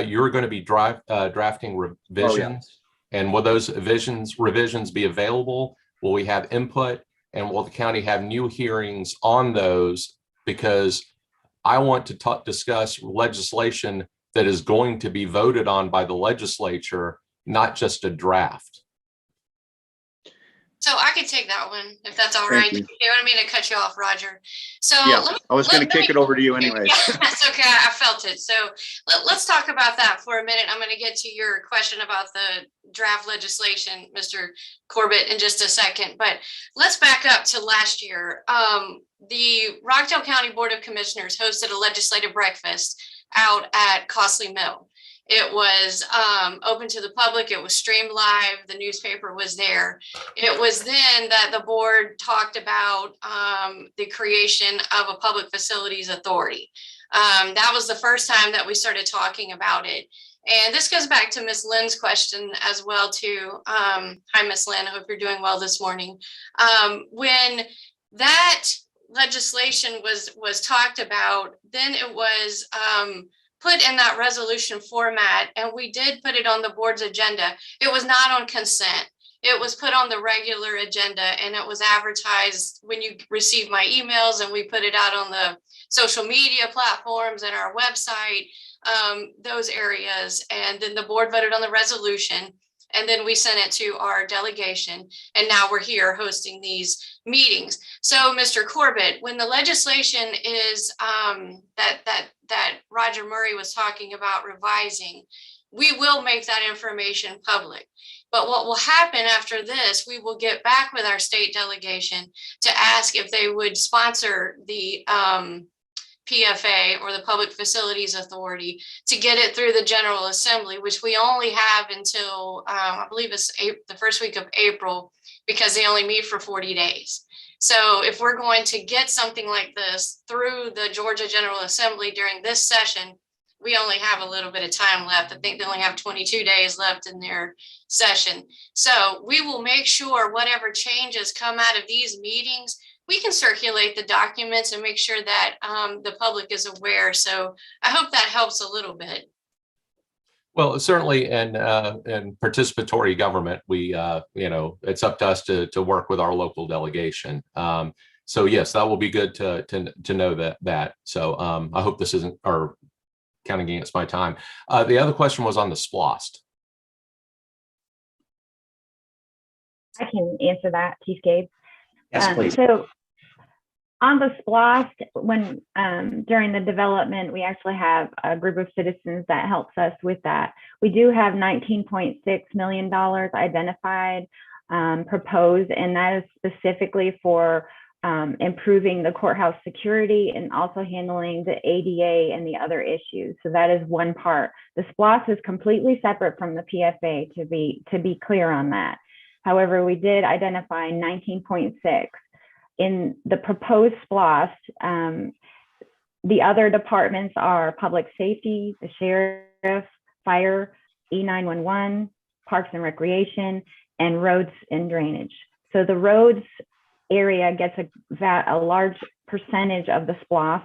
Speaker 12: you're going to be drafting revisions, and will those revisions be available? Will we have input, and will the county have new hearings on those? Because I want to discuss legislation that is going to be voted on by the legislature, not just a draft.
Speaker 7: So I could take that one if that's all
Speaker 5: Thank
Speaker 7: right.
Speaker 5: you.
Speaker 7: You don't mean to cut you off, Roger. So
Speaker 5: Yeah, I was going to kick it over to you anyway.
Speaker 7: Yeah, that's okay. I felt it. So let's talk about that for a minute. I'm going to get to your question about the draft legislation, Mr. Corbett, in just a second. But let's back up to last year. The Rockdale County Board of Commissioners hosted a legislative breakfast out at Costley Mill. It was open to the public. It was streamed live. The newspaper was there. It was then that the board talked about the creation of a public facilities authority. That was the first time that we started talking about it. And this goes back to Ms. Lynn's question as well too. Hi, Ms. Lynn. I hope you're doing well this morning. When that legislation was talked about, then it was put in that resolution format, and we did put it on the board's agenda. It was not on consent. It was put on the regular agenda, and it was advertised when you received my emails, and we put it out on the social media platforms and our website, those areas. And then the board voted on the resolution, and then we sent it to our delegation, and now we're here hosting these meetings. So, Mr. Corbett, when the legislation is that Roger Murray was talking about revising, we will make that information public. But what will happen after this, we will get back with our state delegation to ask if they would sponsor the PFA, or the Public Facilities Authority, to get it through the General Assembly, which we only have until I believe it's the first week of April, because they only meet for 40 days. So if we're going to get something like this through the Georgia General Assembly during this session, we only have a little bit of time left. I think they only have 22 days left in their session. So we will make sure whatever changes come out of these meetings, we can circulate the documents and make sure that the public is aware. So I hope that helps a little bit.
Speaker 12: Well, certainly in participatory government, we, it's up to us to work with our local delegation. So yes, that will be good to know that. So I hope this isn't counting against my time. The other question was on the SPLOST.
Speaker 3: I can answer that, Chief Gabe.
Speaker 1: Yes, please.
Speaker 3: So on the SPLOST, when during the development, we actually have a group of citizens that helps us with that. We do have $19.6 million identified, proposed, and that is specifically for improving the courthouse security and also handling the ADA and the other issues. So that is one part. The SPLOST is completely separate from the PFA, to be clear on that. However, we did identify 19.6. In the proposed SPLOST, the other departments are public safety, the sheriff, fire, E911, parks and recreation, and roads and drainage. So the roads area gets a large percentage of the SPLOST.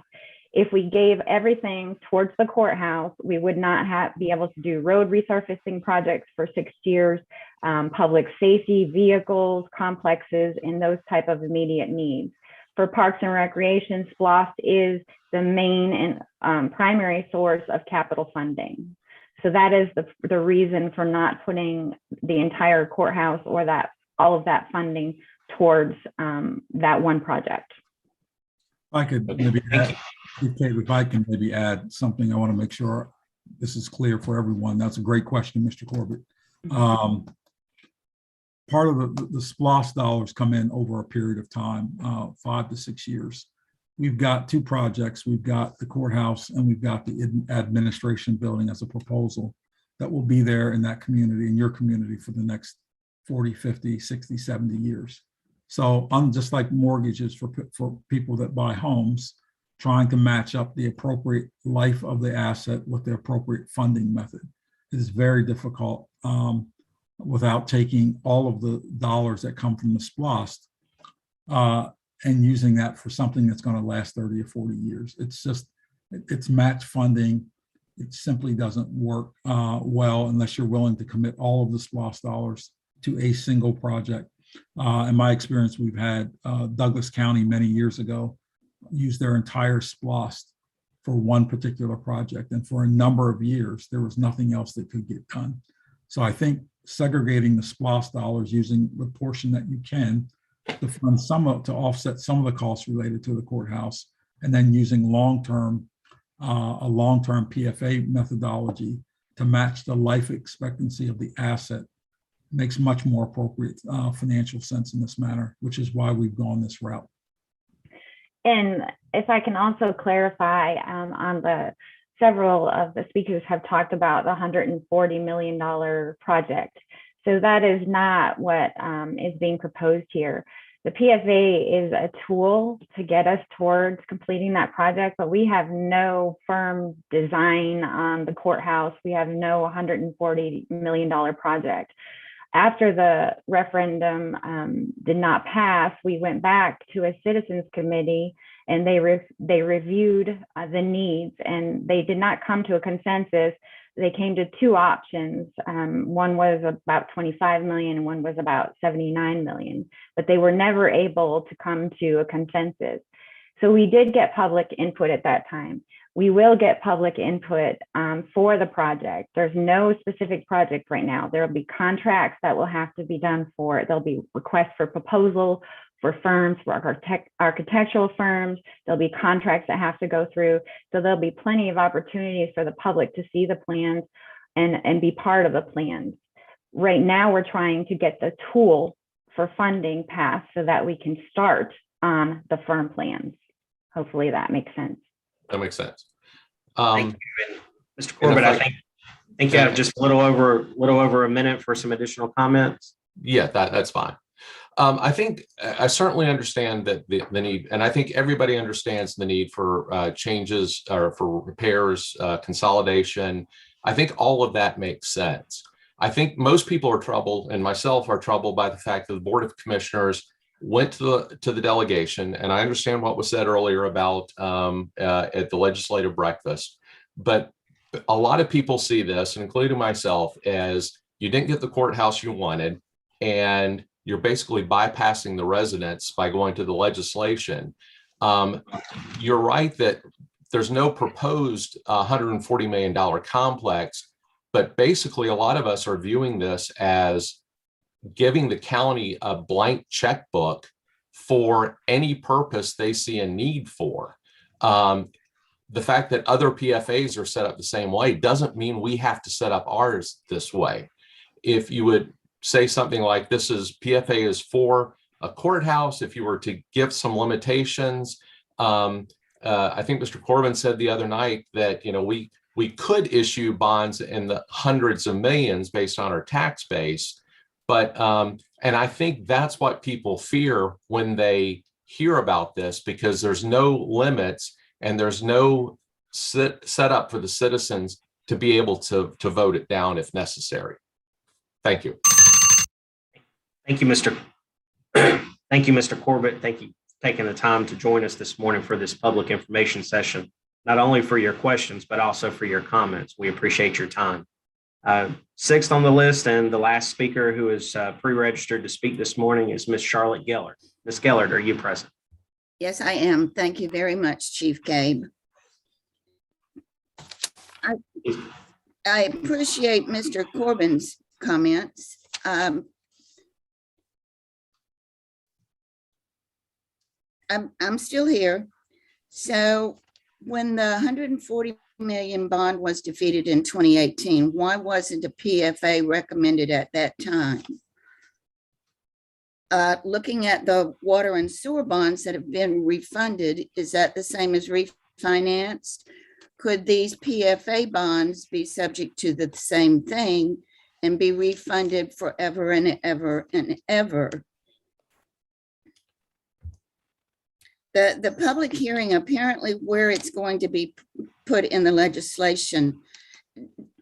Speaker 3: If we gave everything towards the courthouse, we would not be able to do road resurfacing projects for 6 years, public safety, vehicles, complexes, and those type of immediate needs. For parks and recreation, SPLOST is the main and primary source of capital funding. So that is the reason for not putting the entire courthouse or all of that funding towards that one project.
Speaker 2: If I could maybe add, if I can maybe add something, I want to make sure this is clear for everyone. That's a great question, Mr. Corbett. Part of the SPLOST dollars come in over a period of time, 5 to 6 years. We've got 2 projects. We've got the courthouse and we've got the administration building as a proposal that will be there in that community, in your community, for the next 40, 50, 60, 70 years. So just like mortgages for people that buy homes, trying to match up the appropriate life of the asset with the appropriate funding method. It is very difficult without taking all of the dollars that come from the SPLOST and using that for something that's going to last 30 or 40 years. It's match funding. It simply doesn't work well unless you're willing to commit all of the SPLOST dollars to a single project. In my experience, we've had Douglas County many years ago use their entire SPLOST for one particular project. And for a number of years, there was nothing else that could get done. So I think segregating the SPLOST dollars, using the portion that you can to fund to offset some of the costs related to the courthouse, and then using a long-term PFA methodology to match the life expectancy of the asset makes much more appropriate financial sense in this matter, which is why we've gone this route.
Speaker 3: And if I can also clarify, on several of the speakers have talked about the $140 million project. So that is not what is being proposed here. The PFA is a tool to get us towards completing that project, but we have no firm design on the courthouse. We have no $140 million project. After the referendum did not pass, we went back to a citizens committee and they reviewed the needs, and they did not come to a consensus. They came to two options. One was about 25 million and one was about 79 million, but they were never able to come to a consensus. So we did get public input at that time. We will get public input for the project. There's no specific project right now. There will be contracts that will have to be done for it. There'll be requests for proposal for firms, for architectural firms. There'll be contracts that have to go through. So there'll be plenty of opportunities for the public to see the plans and be part of the plans. Right now, we're trying to get the tool for funding passed so that we can start on the firm plans. Hopefully that makes sense.
Speaker 12: That makes sense.
Speaker 1: Thank you. And Mr. Corbett, I think you have just a little over a minute for some additional comments.
Speaker 12: Yeah, that's fine. I think I certainly understand that the need, and I think everybody understands the need for changes or for repairs, consolidation. I think all of that makes sense. I think most people are troubled, and myself are troubled by the fact that the Board of Commissioners went to the delegation, and I understand what was said earlier about at the legislative breakfast, but a lot of people see this, including myself, as you didn't get the courthouse you wanted, and you're basically bypassing the residents by going to the legislation. You're right that there's no proposed $140 million complex, but basically a lot of us are viewing this as giving the county a blank checkbook for any purpose they see a need for. The fact that other PFAs are set up the same way doesn't mean we have to set up ours this way. If you would say something like this is PFA is for a courthouse, if you were to give some limitations, I think Mr. Corbin said the other night that, you know, we could issue bonds in the hundreds of millions based on our tax base. But, and I think that's what people fear when they hear about this, because there's no limits and there's no set up for the citizens to be able to vote it down if necessary. Thank you.
Speaker 1: Thank you, Mr. Thank you, Mr. Corbett. Thank you for taking the time to join us this morning for this public information session, not only for your questions, but also for your comments. We appreciate your time. Sixth on the list and the last speaker who is pre-registered to speak this morning is Ms. Charlotte Gellert. Ms. Gellert, are you present?
Speaker 13: Yes, I am. Thank you very much, Chief Gabe. I appreciate Mr. Corbin's comments. I'm still here. So when the 140 million bond was defeated in 2018, why wasn't a PFA recommended at that time? Looking at the water and sewer bonds that have been refunded, is that the same as refinanced? Could these PFA bonds be subject to the same thing and be refunded forever and ever and ever? The public hearing, apparently where it's going to be put in the legislation,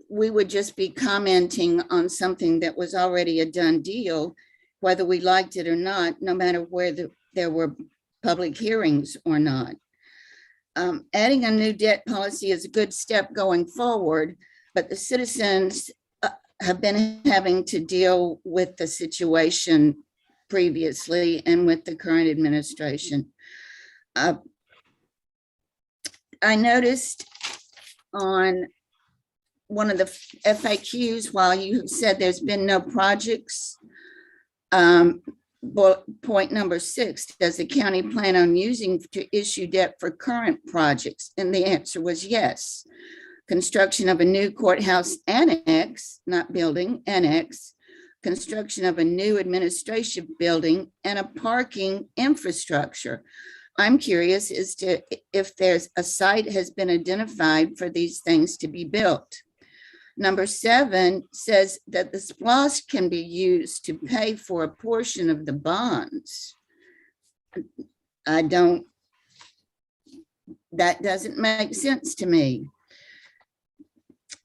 Speaker 13: we would just be commenting on something that was already a done deal, whether we liked it or not, no matter where there were public hearings or not. Adding a new debt policy is a good step going forward, but the citizens have been having to deal with the situation previously and with the current administration. I noticed on one of the FAQs, while you have said there's been no projects, point number 6, does the county plan on using to issue debt for current projects? And the answer was yes. Construction of a new courthouse annex, not building, annex, construction of a new administration building, and a parking infrastructure. I'm curious as to if there's a site has been identified for these things to be built. Number 7 says that the SPLOST can be used to pay for a portion of the bonds. That doesn't make sense to me.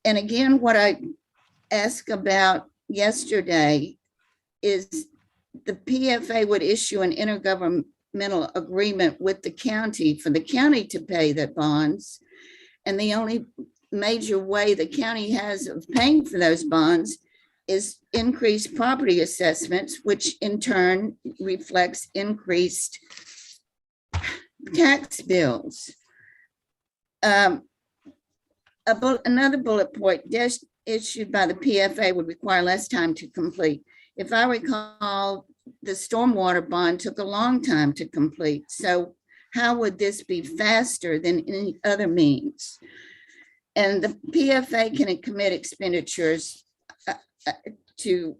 Speaker 13: And again, what I asked about yesterday is the PFA would issue an intergovernmental agreement with the county for the county to pay the bonds. And the only major way the county has of paying for those bonds is increased property assessments, which in turn reflects increased tax bills. Another bullet point, debts issued by the PFA would require less time to complete. If I recall, the stormwater bond took a long time to complete. So how would this be faster than any other means? And the PFA can commit expenditures to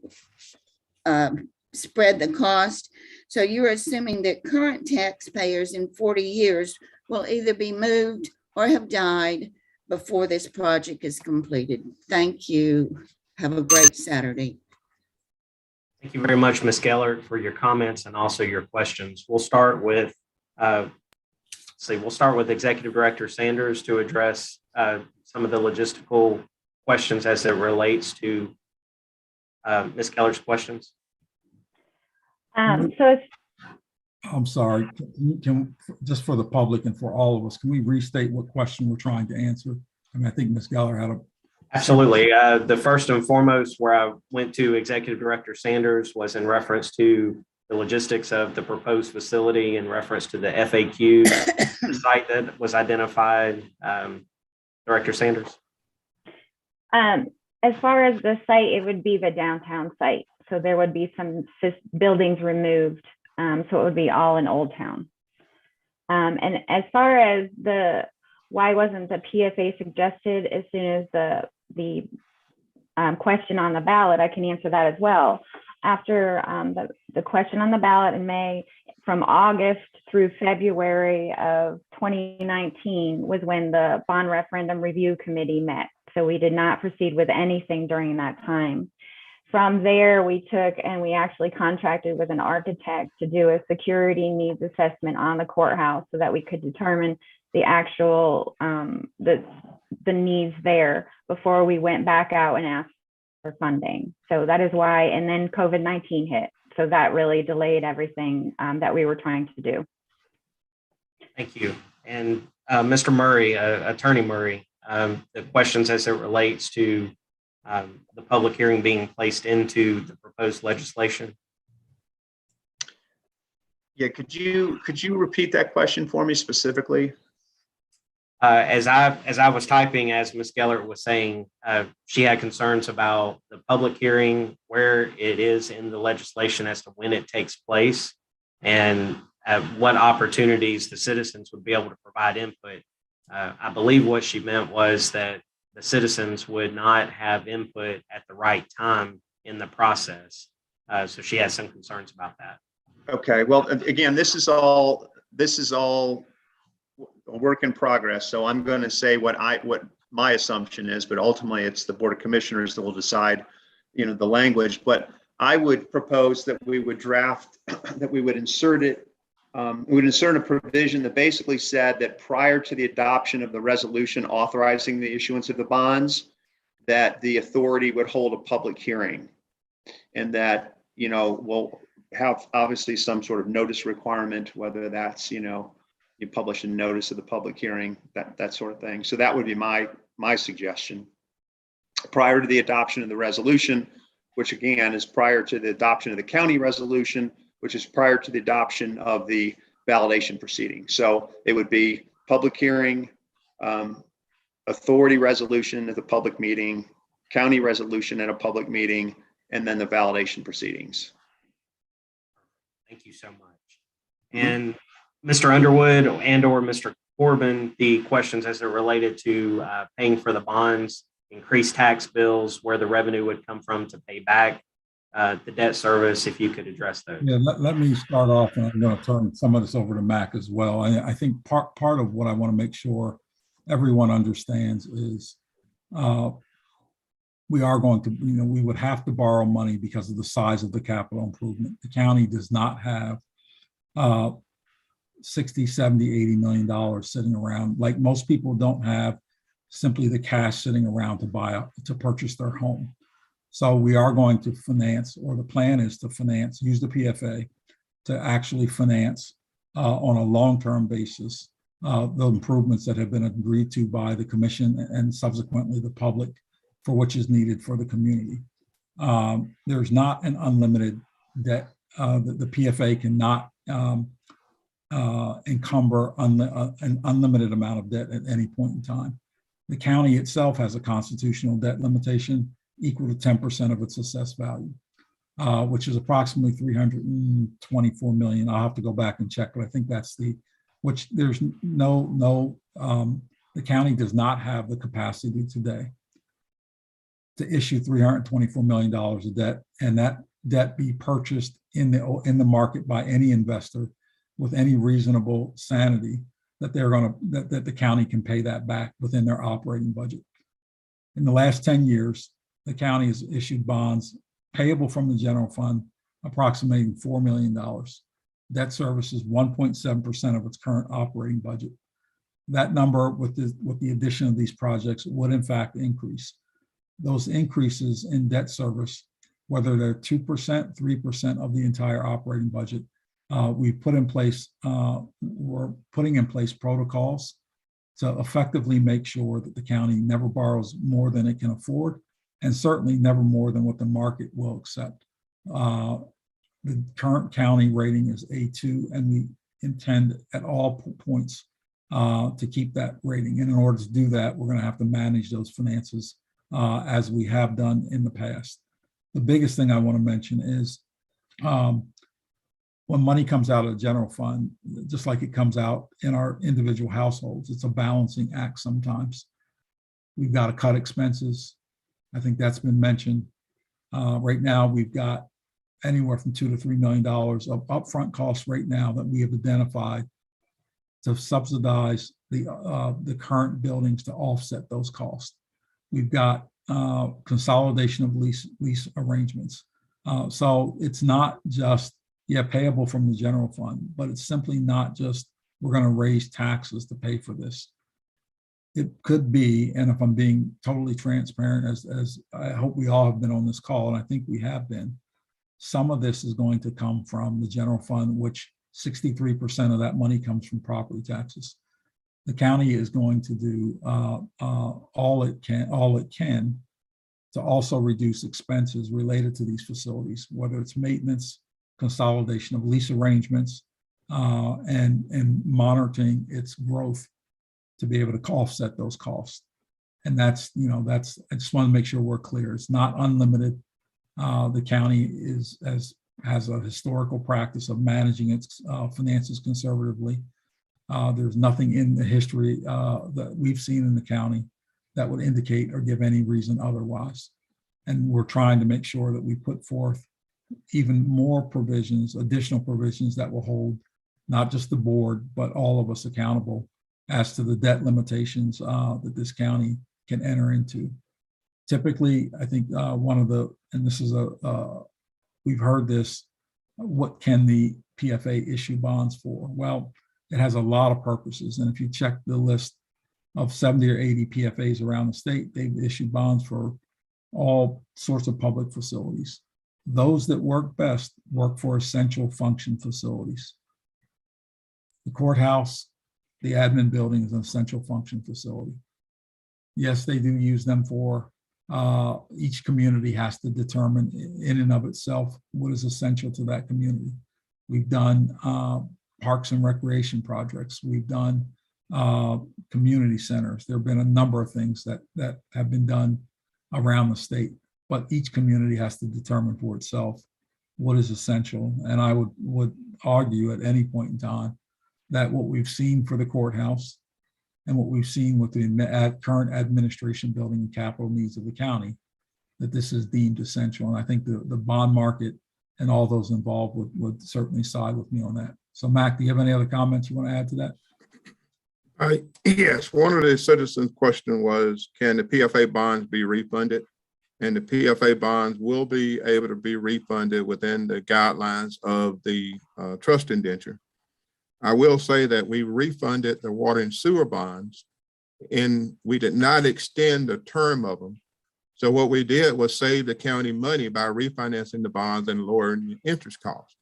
Speaker 13: spread the cost. So you're assuming that current taxpayers in 40 years will either be moved or have died before this project is completed. Thank you. Have a great Saturday.
Speaker 1: Thank you very much, Ms. Gellert, for your comments and also your questions. We'll start with Executive Director Sanders to address some of the logistical questions as it relates to Ms. Gellert's questions.
Speaker 2: I'm sorry, just for the public and for all of us, can we restate what question we're trying to answer? I mean, I think Ms. Geller had a.
Speaker 1: Absolutely. The first and foremost, where I went to Executive Director Sanders was in reference to the logistics of the proposed facility in reference to the FAQ site that was identified. Director Sanders.
Speaker 3: As far as the site, it would be the downtown site. So there would be some buildings removed. So it would be all in Old Town. And as far as why wasn't the PFA suggested as soon as the question on the ballot, I can answer that as well. After the question on the ballot in May, from August through February of 2019 was when the Bond Referendum Review Committee met. So we did not proceed with anything during that time. From there, we actually contracted with an architect to do a security needs assessment on the courthouse so that we could determine the actual, the needs there before we went back out and asked for funding. So that is why, and then COVID-19 hit. So that really delayed everything that we were trying to do.
Speaker 1: Thank you. And Mr. Murray, Attorney Murray, the questions as it relates to the public hearing being placed into the proposed legislation.
Speaker 5: Yeah, could you repeat that question for me specifically?
Speaker 1: As I was typing, as Ms. Gellert was saying, she had concerns about the public hearing, where it is in the legislation as to when it takes place, and what opportunities the citizens would be able to provide input. I believe what she meant was that the citizens would not have input at the right time in the process. So she has some concerns about that.
Speaker 5: Okay, well, again, this is all a work in progress. So I'm going to say what my assumption is, but ultimately it's the Board of Commissioners that will decide, the language. But I would propose that we would draft, that we would insert it We would insert a provision that basically said that prior to the adoption of the resolution authorizing the issuance of the bonds, that the authority would hold a public hearing, and that, we'll have obviously some sort of notice requirement, whether that's, you publish a notice of the public hearing, that sort of thing. So that would be my suggestion. Prior to the adoption of the resolution, which again is prior to the adoption of the county resolution, which is prior to the adoption of the validation proceeding. So it would be public hearing, authority resolution at the public meeting, county resolution at a public meeting, and then the validation proceedings.
Speaker 1: Thank you so much. And Mr. Underwood or Mr. Corbin, the questions as they're related to paying for the bonds, increased tax bills, where the revenue would come from to pay back the debt service, if you could address those.
Speaker 2: Yeah, let me start off, and I'm going to turn some of this over to Mac as well. I think part of what I want to make sure everyone understands is we are going to, we would have to borrow money because of the size of the capital improvement. The county does not have 60, 70, $80 million sitting around. Like most people don't have simply the cash sitting around to purchase their home. So we are going to finance, or the plan is to finance, use the PFA to actually finance on a long-term basis the improvements that have been agreed to by the commission and subsequently the public for which is needed for the community. There's not an unlimited debt. The PFA cannot encumber an unlimited amount of debt at any point in time. The county itself has a constitutional debt limitation equal to 10% of its assessed value, which is approximately $324 million. I'll have to go back and check, but I think that's which there's the county does not have the capacity today to issue $324 million of debt, and that debt be purchased in the market by any investor with any reasonable sanity that that the county can pay that back within their operating budget. In the last 10 years, the county has issued bonds payable from the general fund approximating $4 million. Debt service is 1.7% of its current operating budget. That number with the addition of these projects would in fact increase. Those increases in debt service, whether they're 2%, 3% of the entire operating budget, we're putting in place protocols to effectively make sure that the county never borrows more than it can afford, and certainly never more than what the market will accept. The current county rating is A2, and we intend at all points to keep that rating. And in order to do that, we're going to have to manage those finances as we have done in the past. The biggest thing I want to mention is when money comes out of the general fund, just like it comes out in our individual households, it's a balancing act sometimes. We've got to cut expenses. I think that's been mentioned. Right now, we've got anywhere from $2 to $3 million of upfront costs right now that we have identified to subsidize the current buildings to offset those costs. We've got consolidation of lease arrangements. So it's not just payable from the general fund, but it's simply not just we're going to raise taxes to pay for this. It could be, and if I'm being totally transparent, as I hope we all have been on this call, and I think we have been, some of this is going to come from the general fund, which 63% of that money comes from property taxes. The county is going to do all it can to also reduce expenses related to these facilities, whether it's maintenance, consolidation of lease arrangements, and monitoring its growth to be able to offset those costs. And I just want to make sure we're clear. It's not unlimited. The county has a historical practice of managing its finances conservatively. There's nothing in the history that we've seen in the county that would indicate or give any reason otherwise. And we're trying to make sure that we put forth even more provisions, additional provisions that will hold not just the board, but all of us accountable as to the debt limitations that this county can enter into. Typically, I think and this is we've heard this what can the PFA issue bonds for? Well, it has a lot of purposes. And if you check the list of 70 or 80 PFAs around the state, they've issued bonds for all sorts of public facilities. Those that work best work for essential function facilities. The courthouse, the admin building is an essential function facility. Yes, they do use them for, each community has to determine in and of itself what is essential to that community. We've done parks and recreation projects. We've done community centers. There have been a number of things that have been done around the state, but each community has to determine for itself what is essential. And I would argue at any point in time that what we've seen for the courthouse and what we've seen with the current administration building and capital needs of the county, that this is deemed essential. And I think the bond market and all those involved would certainly side with me on that. So Mac, do you have any other comments you want to add to that?
Speaker 4: Yes, one of the citizens' question was, can the PFA bonds be refunded? And the PFA bonds will be able to be refunded within the guidelines of the trust indenture. I will say that we refunded the water and sewer bonds, and we did not extend the term of them. So what we did was save the county money by refinancing the bonds and lowering the interest cost.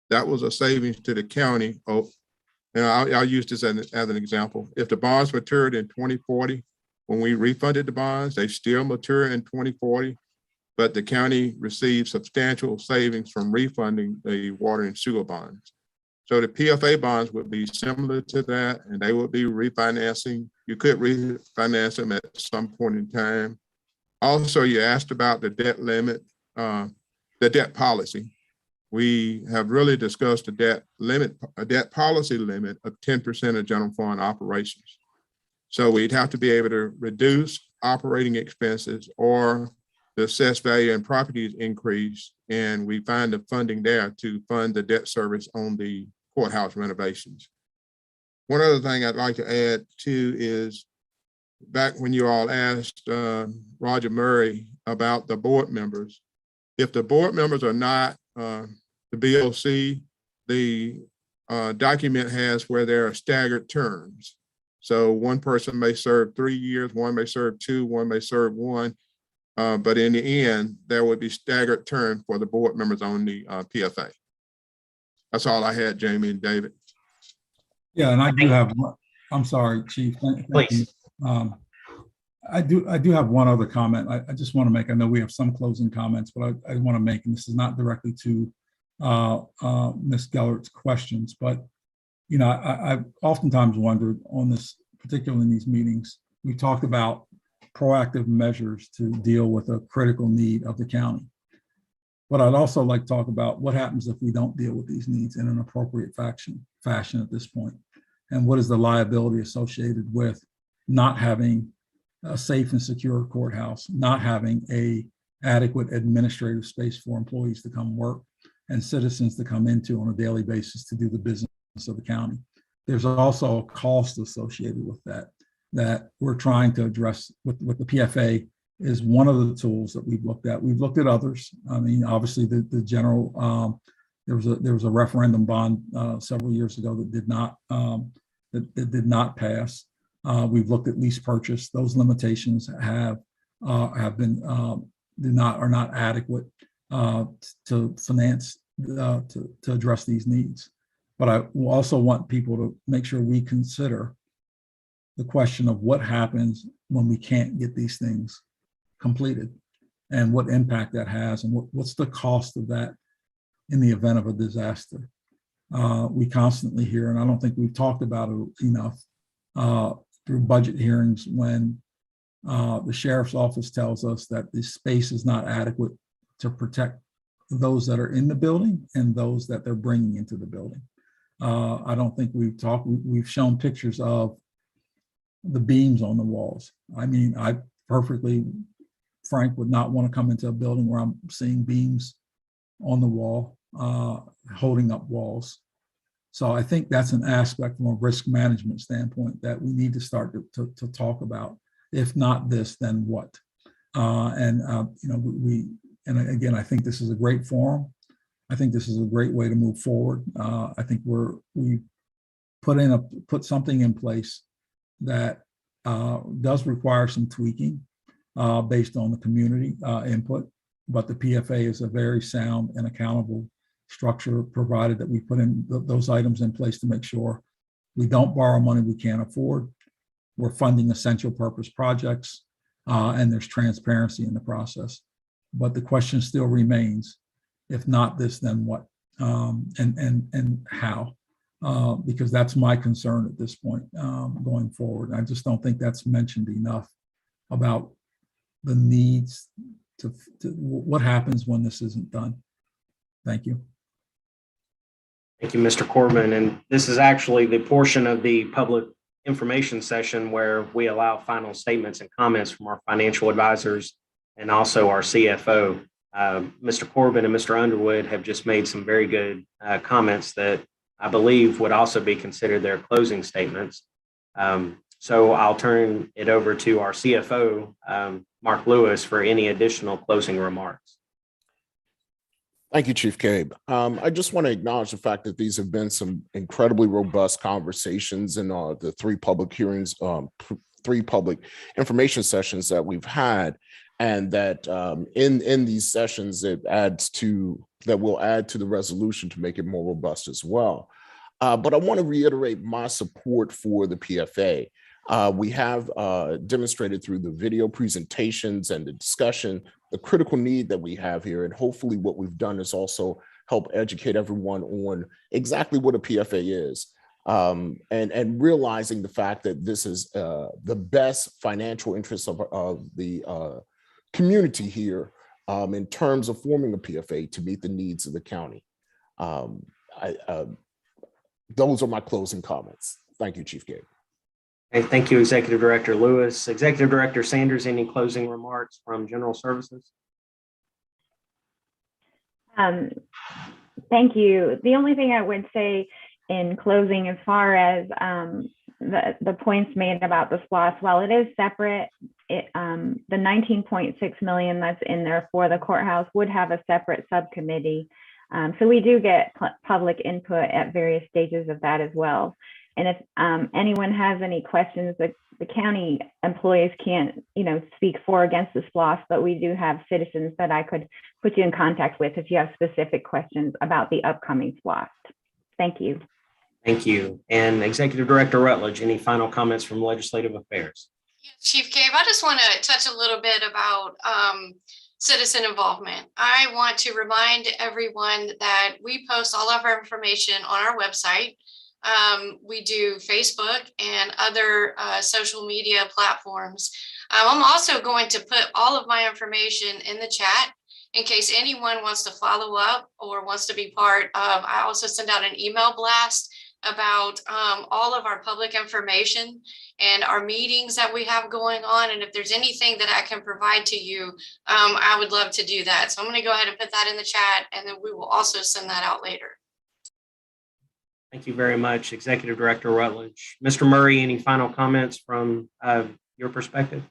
Speaker 4: That was a savings to the county. Oh, and I'll use this as an example. If the bonds matured in 2040, when we refunded the bonds, they still mature in 2040, but the county received substantial savings from refunding the water and sewer bonds. So the PFA bonds would be similar to that, and they would be refinancing. You could refinance them at some point in time. Also, you asked about the debt limit, the debt policy. We have really discussed the debt limit, a debt policy limit of 10% of general fund operations. So we'd have to be able to reduce operating expenses or the assessed value in properties increase, and we find the funding there to fund the debt service on the courthouse renovations. One other thing I'd like to add too is back when you all asked Roger Murray about the board members, if the board members are not the BOC, the document has where there are staggered terms. So one person may serve 3 years, one may serve 2, one may serve 1. But in the end, there would be staggered terms for the board members on the PFA. That's all I had, Jamie and David.
Speaker 2: Yeah, and I do have, I'm sorry, Chief. Thank you. I do have one other comment. I just want to make, I know we have some closing comments, but I want to make, and this is not directly to Ms. Gellert's questions, but you know, I've oftentimes wondered on this, particularly in these meetings, we talked about proactive measures to deal with a critical need of the county. But I'd also like to talk about what happens if we don't deal with these needs in an appropriate fashion at this point. And what is the liability associated with not having a safe and secure courthouse, not having a adequate administrative space for employees to come work and citizens to come into on a daily basis to do the business of the county. There's also a cost associated with that we're trying to address with the PFA is one of the tools that we've looked at. We've looked at others. I mean, obviously the general, there was a referendum bond several years ago that did not pass. We've looked at lease purchase. Those limitations have been are not adequate to finance to address these needs. But I also want people to make sure we consider the question of what happens when we can't get these things completed and what impact that has and what's the cost of that in the event of a disaster. We constantly hear, and I don't think we've talked about it enough through budget hearings, when the sheriff's office tells us that the space is not adequate to protect those that are in the building and those that they're bringing into the building. I don't think we've shown pictures of the beams on the walls. I mean, I perfectly frank would not want to come into a building where I'm seeing beams on the wall, holding up walls. So I think that's an aspect from a risk management standpoint that we need to start to talk about. If not this, then what? You know, and again, I think this is a great forum I think this is a great way to move forward. I think we put something in place that does require some tweaking based on the community input, but the PFA is a very sound and accountable structure, provided that we put in those items in place to make sure we don't borrow money we can't afford. We're funding essential purpose projects, and there's transparency in the process. But the question still remains, if not this, then what? And how? Because that's my concern at this point going forward. I just don't think that's mentioned enough about the needs to what happens when this isn't done. Thank you.
Speaker 1: Thank you, Mr. Corbin. And this is actually the portion of the public information session where we allow final statements and comments from our financial advisors and also our CFO. Mr. Corbin and Mr. Underwood have just made some very good comments that I believe would also be considered their closing statements. So I'll turn it over to our CFO, Mark Lewis, for any additional closing remarks.
Speaker 6: Thank you, Chief Cabe. I just want to acknowledge the fact that these have been some incredibly robust conversations in the three public hearings, three public information sessions that we've had, and that in these sessions that will add to the resolution to make it more robust as well. But I want to reiterate my support for the PFA. We have demonstrated through the video presentations and the discussion the critical need that we have here, and hopefully what we've done is also help educate everyone on exactly what a PFA is, and realizing the fact that this is the best financial interest of the community here in terms of forming a PFA to meet the needs of the county. Those are my closing comments. Thank you, Chief Gabe.
Speaker 1: Okay, thank you, Executive Director Lewis. Executive Director Sanders, any closing remarks from General Services?
Speaker 3: Thank you. The only thing I would say in closing, as far as the points made about the SPLOST, while it is separate, the $19.6 million that's in there for the courthouse would have a separate subcommittee. So we do get public input at various stages of that as well. And if anyone has any questions, the county employees can't, speak for or against the SPLOST, but we do have citizens that I could put you in contact with if you have specific questions about the upcoming SPLOST. Thank you.
Speaker 1: Thank you. And Executive Director Rutledge, any final comments from Legislative Affairs?
Speaker 7: Chief Cave, I just want to touch a little bit about citizen involvement. I want to remind everyone that we post all of our information on our website. We do Facebook and other social media platforms. I'm also going to put all of my information in the chat in case anyone wants to follow up or wants to be part of. I also send out an email blast about all of our public information and our meetings that we have going on. And if there's anything that I can provide to you, I would love to do that. So I'm going to go ahead and put that in the chat, and then we will also send that out later.
Speaker 1: Thank you very much, Executive Director Rutledge. Mr. Murray, any final comments from your perspective?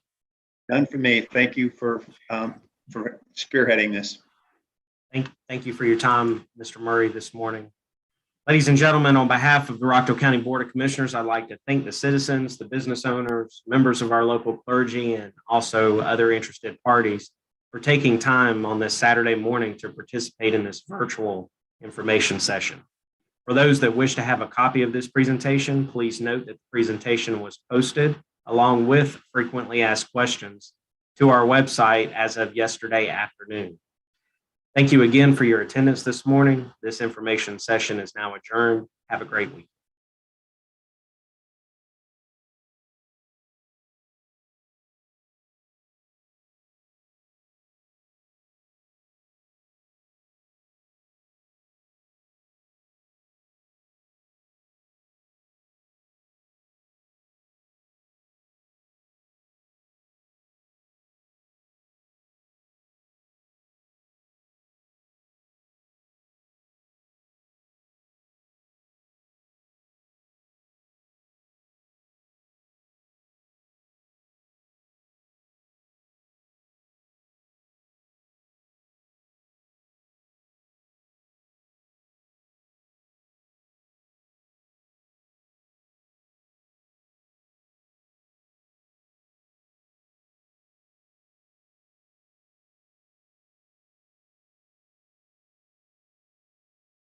Speaker 5: None for me. Thank you for spearheading this.
Speaker 1: Thank you for your time, Mr. Murray, this morning. Ladies and gentlemen, on behalf of the Rockdale County Board of Commissioners, I'd like to thank the citizens, the business owners, members of our local clergy, and also other interested parties for taking time on this Saturday morning to participate in this virtual information session. For those that wish to have a copy of this presentation, please note that the presentation was posted along with frequently asked questions to our website as of yesterday afternoon. Thank you again for your attendance this morning. This information session is now adjourned. Have a great week.